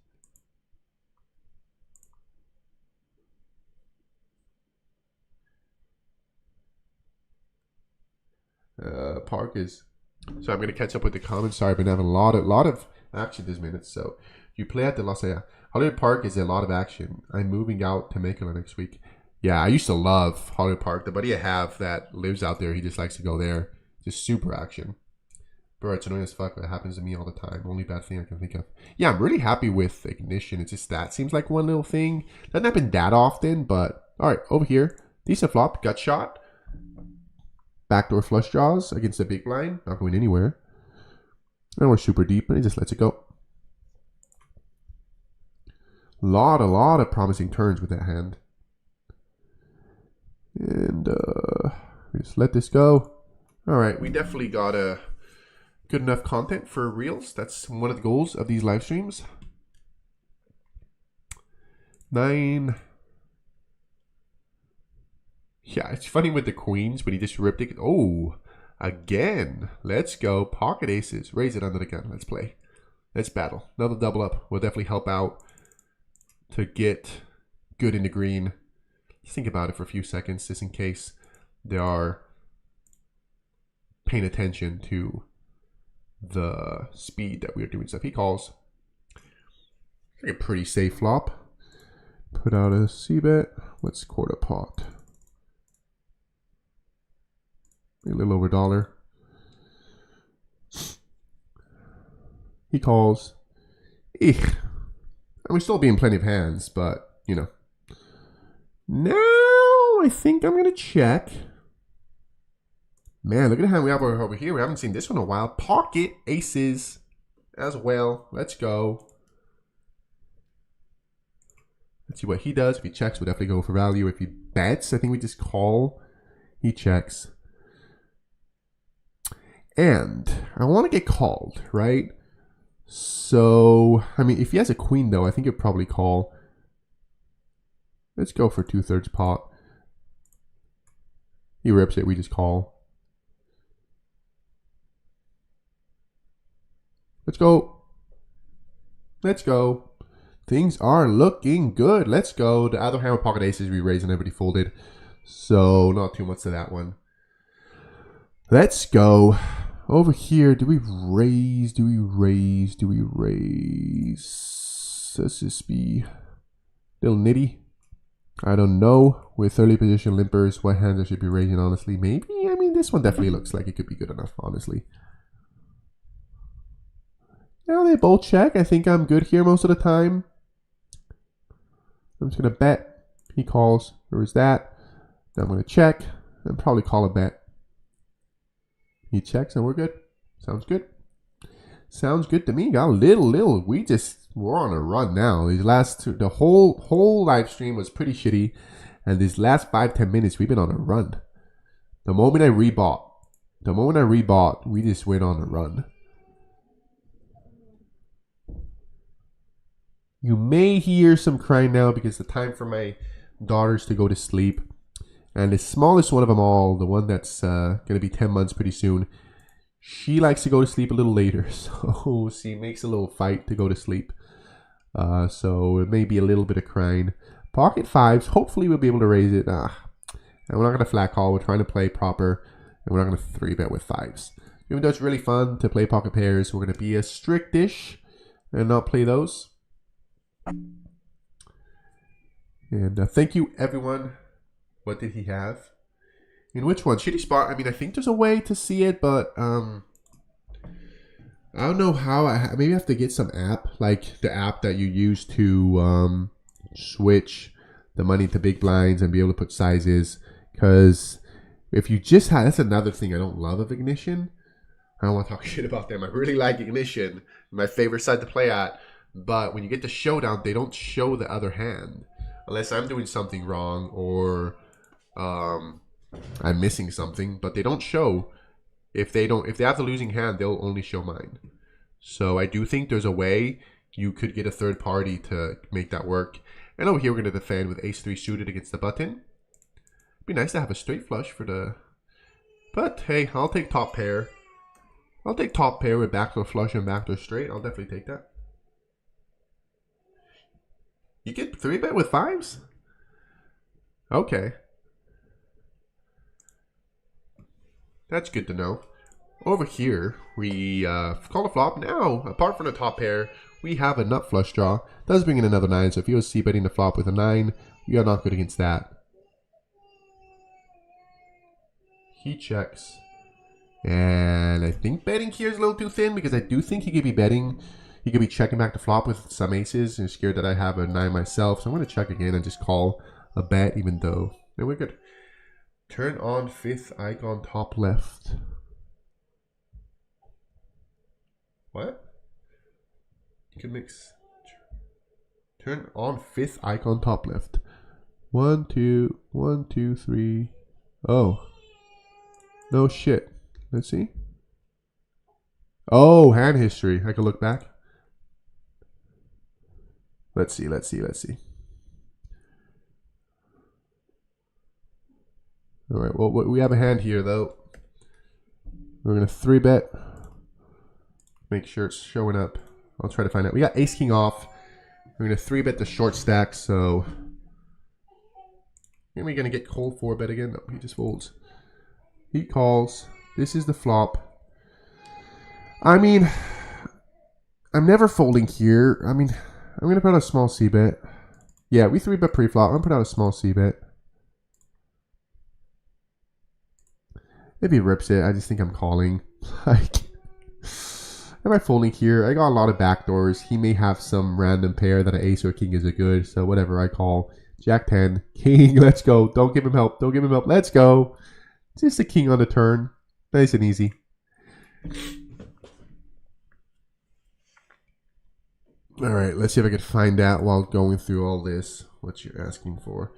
Park is... So I'm going to catch up with the comments. Sorry, I've been having a lot of action this minute. So you play at the Los Angeles. Hollywood Park is a lot of action. I'm moving out to Temecula next week. Yeah, I used to love Hollywood Park. The buddy I have that lives out there, he just likes to go there. Just super action. Bro, it's annoying as fuck, but it happens to me all the time. Only bad thing I can think of. Yeah, I'm really happy with Ignition. It's just that seems like one little thing. Doesn't happen that often, but all right, over here. Decent flop, gut shot. Backdoor flush draws against the big blind. Not going anywhere. And we're super deep, and he just lets it go. A lot of promising turns with that hand. And just let this go. All right, we definitely got a good enough content for reels. That's one of the goals of these live streams. 9. Yeah, it's funny with the queens when he just ripped it. Oh, again. Let's go. Pocket aces. Raise it under the gun. Let's play. Let's battle. Another double up will definitely help out to get good in the green. Just think about it for a few seconds, just in case they are paying attention to the speed that we are doing stuff. He calls. A pretty safe flop. Put out a C-bet. Let's quarter pot. A little over $1. He calls. Eek. And we're still being plenty of hands, but, you know. Now, I think I'm going to check. Man, look at the hand we have over here. We haven't seen this one in a while. Pocket aces as well. Let's go. Let's see what he does. If he checks, we'll definitely go for value. If he bets, I think we just call. He checks. And I want to get called, right? So, I mean, if he has a queen, though, I think he'll probably call. Let's go for 2/3 pot. He rips it, we just call. Let's go. Let's go. Things are looking good. Let's go. The other hand with pocket aces, we raised and everybody folded. So, not too much to that one. Let's go. Over here, do we raise? Do we raise? Do we raise? Let's just be a little nitty. I don't know. With early position limpers, what hands I should be raising, honestly. Maybe. I mean, this one definitely looks like it could be good enough, honestly. Now they both check. I think I'm good here most of the time. I'm just going to bet. He calls. There is that. Now I'm going to check and probably call a bet. He checks and we're good. Sounds good. Sounds good to me. Got a little. We're on a run now. These last two, the whole live stream was pretty shitty. And these last 5-10 minutes, we've been on a run. The moment I rebought, we just went on a run. You may hear some crying now because it's time for my daughters to go to sleep. And the smallest one of them all, the one that's going to be 10 months pretty soon, she likes to go to sleep a little later. So she makes a little fight to go to sleep. So it may be a little bit of crying. Pocket fives, hopefully we'll be able to raise it. And we're not going to flat call. We're trying to play proper. And we're not going to 3-bet with fives. Even though it's really fun to play pocket pairs, we're going to be a strict-ish and not play those. And thank you, everyone. What did he have? In which one? Shitty spot. I mean, I think there's a way to see it, but I don't know how. Maybe I have to get some app, like the app that you use to switch the money to big blinds and be able to put sizes. Because if you just had, that's another thing I don't love of Ignition. I don't want to talk shit about them. I really like Ignition. My favorite side to play at. But when you get to Showdown, they don't show the other hand. Unless I'm doing something wrong or I'm missing something. But they don't show. If they have the losing hand, they'll only show mine. So I do think there's a way you could get a third party to make that work. And over here, we're going to defend with ace-3 suited against the button. It'd be nice to have a straight flush for the... But hey, I'll take top pair. I'll take top pair with backdoor flush and backdoor straight. I'll definitely take that. You get 3-bet with fives? Okay. That's good to know. Over here, we call a flop. Now, apart from the top pair, we have a nut flush draw. Does bring in another 9, so if he was c-betting the flop with a 9, we are not good against that. He checks. And I think betting here is a little too thin because I do think he could be betting. He could be checking back the flop with some aces and scared that I have a 9 myself. So I'm going to check again and just call a bet even though. No, we're good. Turn on 5th icon top left. What? You can mix. Turn on 5th icon top left. 1, 2, 1, 2, 3. Oh. No shit. Let's see. Oh, hand history. I can look back. Let's see. All right. Well, we have a hand here, though. We're going to 3-bet. Make sure it's showing up. I'll try to find out. We got ace-king off. We're going to 3-bet the short stack, so... Are we going to get cold 4-bet again? No, he just folds. He calls. This is the flop. I mean, I'm never folding here. I mean, I'm going to put out a small c-bet. Yeah, we 3-bet pre-flop. I'm going to put out a small c-bet. If he rips it, I just think I'm calling. Like, am I folding here? I got a lot of backdoors. He may have some random pair that an ace or a king is a good. So whatever, I call. Jack 10. King, let's go. Don't give him help. Don't give him help. Let's go. Just a king on the turn. Nice and easy. All right, let's see if I can find out while going through all this what you're asking for.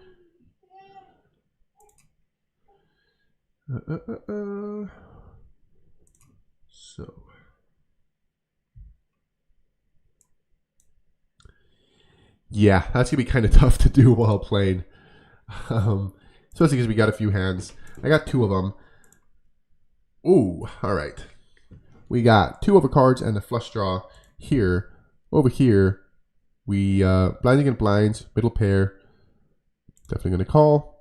So. Yeah, that's going to be kind of tough to do while playing. Especially because we got a few hands. I got 2 of them. Ooh, all right. We got 2 overcards and a flush draw here. Over here, we blinds against blinds, middle pair. Definitely going to call.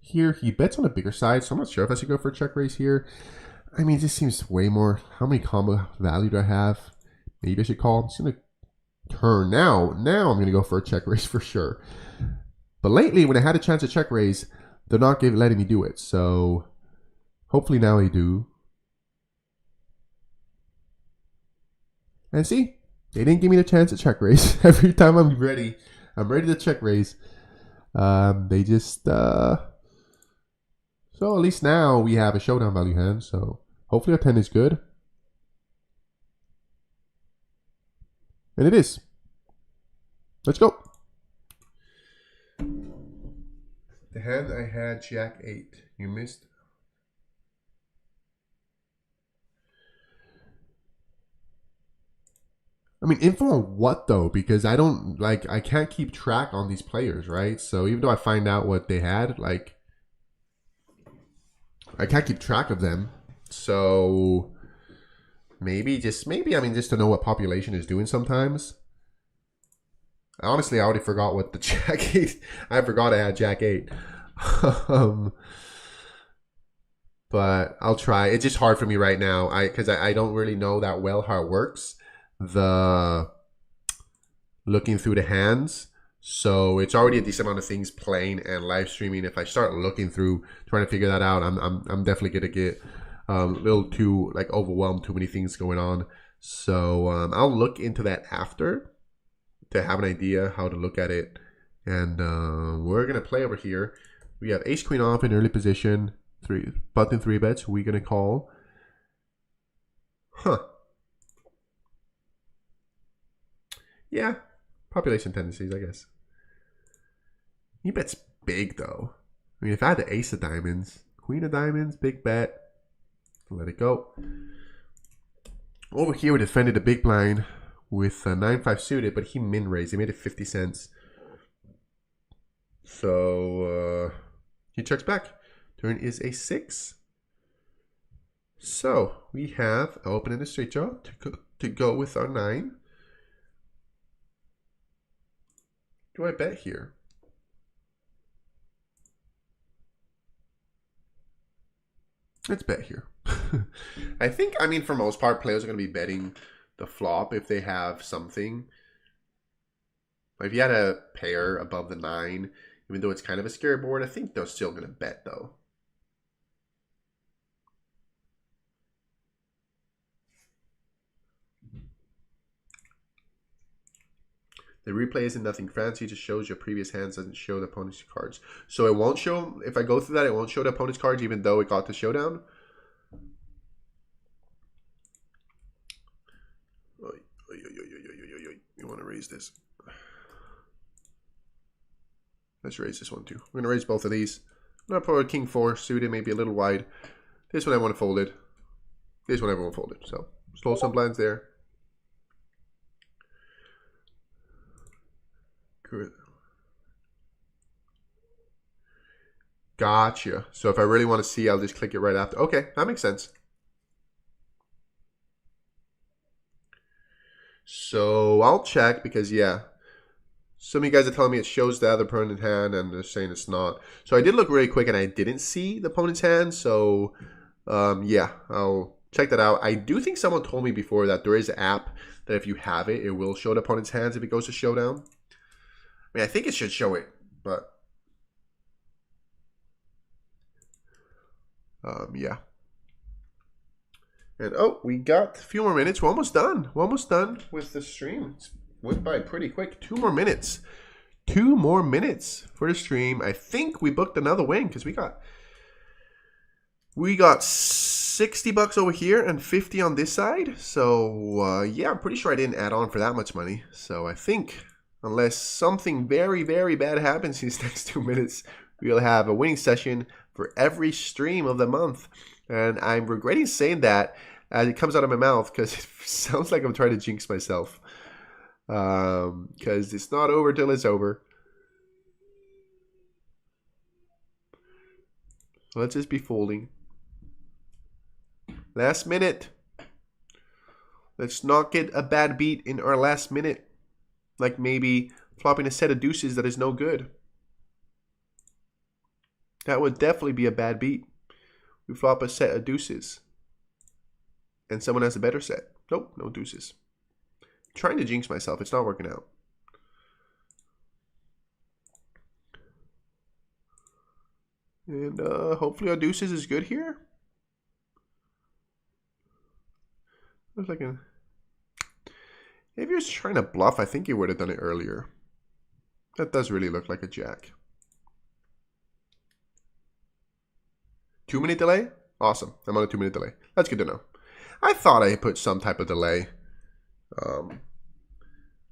Here, he bets on a bigger side, so I'm not sure if I should go for a check raise here. I mean, it just seems way more. How many combo value do I have? Maybe I should call. I'm just going to turn. Now I'm going to go for a check raise for sure. But lately, when I had a chance to check raise, they're not letting me do it. So hopefully now I do. And see, they didn't give me the chance to check raise. Every time I'm ready to check raise. They just, so at least now we have a showdown value hand. So hopefully our 10 is good. And it is. Let's go. The hand I had, Jack 8. You missed. I mean, info on what though? Because I don't like I can't keep track on these players, right? So even though I find out what they had, like I can't keep track of them. So maybe I mean just to know what population is doing sometimes. Honestly, I already forgot what the Jack 8. I forgot I had Jack 8. But I'll try. It's just hard for me right now. Because I don't really know that well how it works. The looking through the hands. So it's already a decent amount of things playing and live streaming. If I start looking through trying to figure that out, I'm definitely gonna get a little too like overwhelmed. Too many things going on. So I'll look into that after to have an idea how to look at it. And we're gonna play over here. We have ace queen off in early position. Button 3 bets. We're gonna call. Huh. Yeah. Population tendencies, I guess. He bets big though. I mean, if I had the ace of diamonds, queen of diamonds, big bet. Let it go. Over here, we defended a big blind with 9-5 suited, but he min raised. He made it 50 cents. So he checks back. Turn is a 6. So we have open in the straight draw to go with our 9. Do I bet here? Let's bet here. I think, I mean, for most part, players are going to be betting the flop if they have something. If you had a pair above the 9, even though it's kind of a scary board, I think they're still going to bet, though. The replay isn't nothing fancy, it just shows your previous hands, doesn't show the opponent's cards. So it won't show, if I go through that, it won't show the opponent's cards even though it got the showdown. You want to raise this. Let's raise this one too. We're going to raise both of these. I'm going to put a king 4 suited, maybe a little wide. This one I want to fold it. This one everyone folded. So stole some blinds there. Good. Gotcha. So if I really want to see, I'll just click it right after. Okay, that makes sense. So I'll check because, yeah, some of you guys are telling me it shows the other opponent's hand and they're saying it's not. So I did look really quick and I didn't see the opponent's hand. So, yeah, I'll check that out. I do think someone told me before that there is an app that if you have it, it will show the opponent's hands if it goes to showdown. I mean, I think it should show it, but yeah. And oh, we got a few more minutes. We're almost done. We're almost done with the stream. It went by pretty quick. 2 more minutes. 2 more minutes for the stream. I think we booked another win because we got $60 over here and 50 on this side. So yeah, I'm pretty sure I didn't add on for that much money. So I think unless something very, very bad happens in these next 2 minutes, we'll have a winning session for every stream of the month. And I'm regretting saying that as it comes out of my mouth because it sounds like I'm trying to jinx myself. Because it's not over till it's over. So let's just be folding. Last minute. Let's not get a bad beat in our last minute. Like maybe flopping a set of deuces that is no good. That would definitely be a bad beat. We flop a set of deuces. And someone has a better set. Nope, no deuces. Trying to jinx myself. It's not working out. And hopefully our deuces is good here. Looks like a... If he was trying to bluff, I think he would have done it earlier. That does really look like a jack. 2-minute delay? Awesome. I'm on a 2-minute delay. That's good to know. I thought I put some type of delay.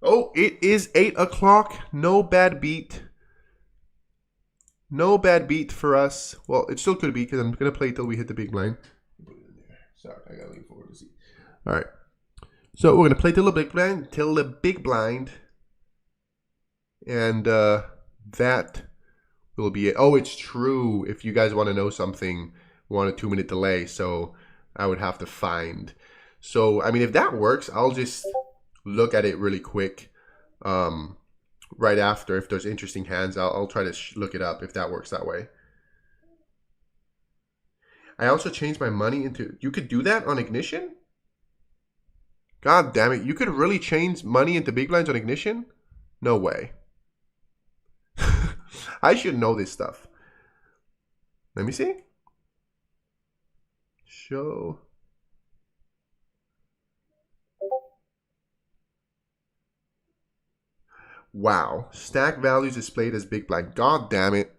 Oh, it is 8 o'clock. No bad beat. No bad beat for us. Well, it still could be because I'm going to play till we hit the big blind. Sorry, I got to lean forward to see. All right. So we're gonna play till the big blind, and that will be it. Oh, it's true. If you guys want to know something, want a 2-minute delay, so I would have to find. So I mean, if that works, I'll just look at it really quick. Right after, if there's interesting hands, I'll try to look it up if that works that way. I also changed my money into. You could do that on Ignition? God damn it. You could really change money into big blinds on Ignition? No way. I should know this stuff. Let me see. Show. Wow. Stack values displayed as big blind. God damn it.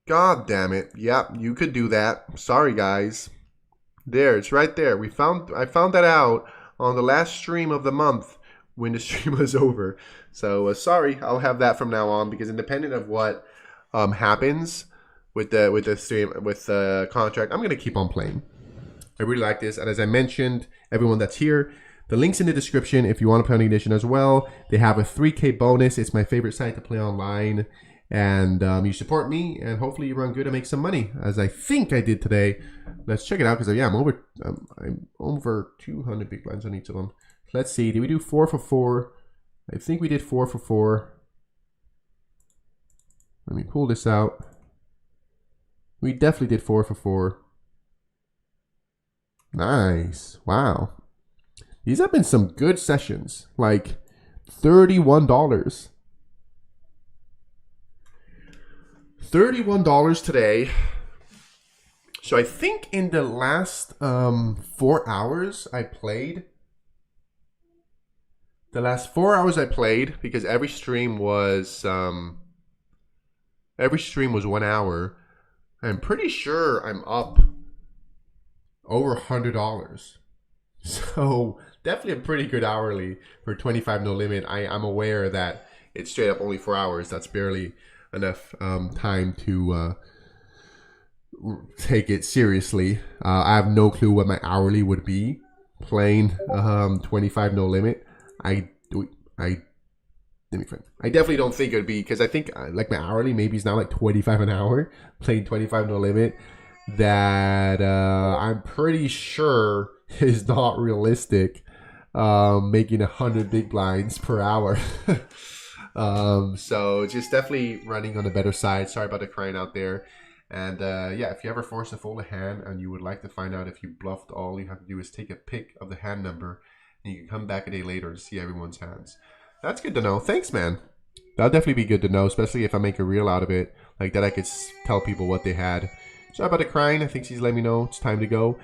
God damn it. Yep, you could do that. Sorry, guys. There, it's right there. I found that out on the last stream of the month when the stream was over. So sorry, I'll have that from now on, because independent of what happens with the stream, with the contract, I'm gonna keep on playing. I really like this, and as I mentioned, everyone that's here, the link's in the description if you want to play on Ignition as well. They have a 3K bonus. It's my favorite site to play online. And you support me, and hopefully you run good and make some money, as I think I did today. Let's check it out, because yeah, I'm over 200 big blinds on each of them. Let's see, did we do 4 for 4? I think we did 4 for 4. Let me pull this out. We definitely did 4 for 4. Nice. Wow. These have been some good sessions. Like $31. $31 today. So I think in the last 4 hours I played. The last 4 hours I played, because every stream was 1 hour. I'm pretty sure I'm up over $100. So definitely a pretty good hourly for 25 no limit. I'm aware that it's straight up only 4 hours. That's barely enough time to take it seriously. I have no clue what my hourly would be playing 25 no limit. I definitely don't think it would be, because I think like my hourly maybe is now like 25 an hour playing 25 no limit. That I'm pretty sure is not realistic. Making 100 big blinds per hour. So just definitely running on the better side. Sorry about the crying out there. And yeah, if you ever force to fold a hand and you would like to find out if you bluffed, all you have to do is take a pic of the hand number, and you can come back a day later to see everyone's hands. That's good to know. Thanks, man. That'll definitely be good to know, especially if I make a reel out of it. Like that, I could tell people what they had. Sorry about the crying. I think she's letting me know it's time to go.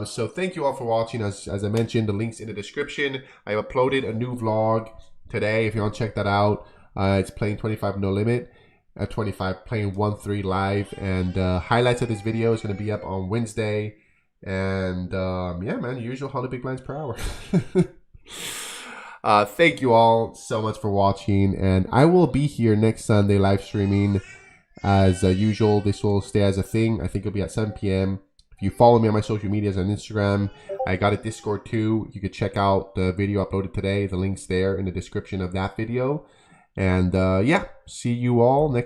So thank you all for watching. As I mentioned, the link's in the description. I uploaded a new vlog today. If you want to check that out, it's playing 25 no limit. 25 playing 1-3 live, and highlights of this video is going to be up on Wednesday. And yeah, man, usual 100 big blinds per hour. Thank you all so much for watching, and I will be here next Sunday live streaming as usual. This will stay as a thing. I think it'll be at 7 p.m. If you follow me on my social medias on Instagram, I got a Discord too. You could check out the video uploaded today. The link's there in the description of that video. And yeah, see you all next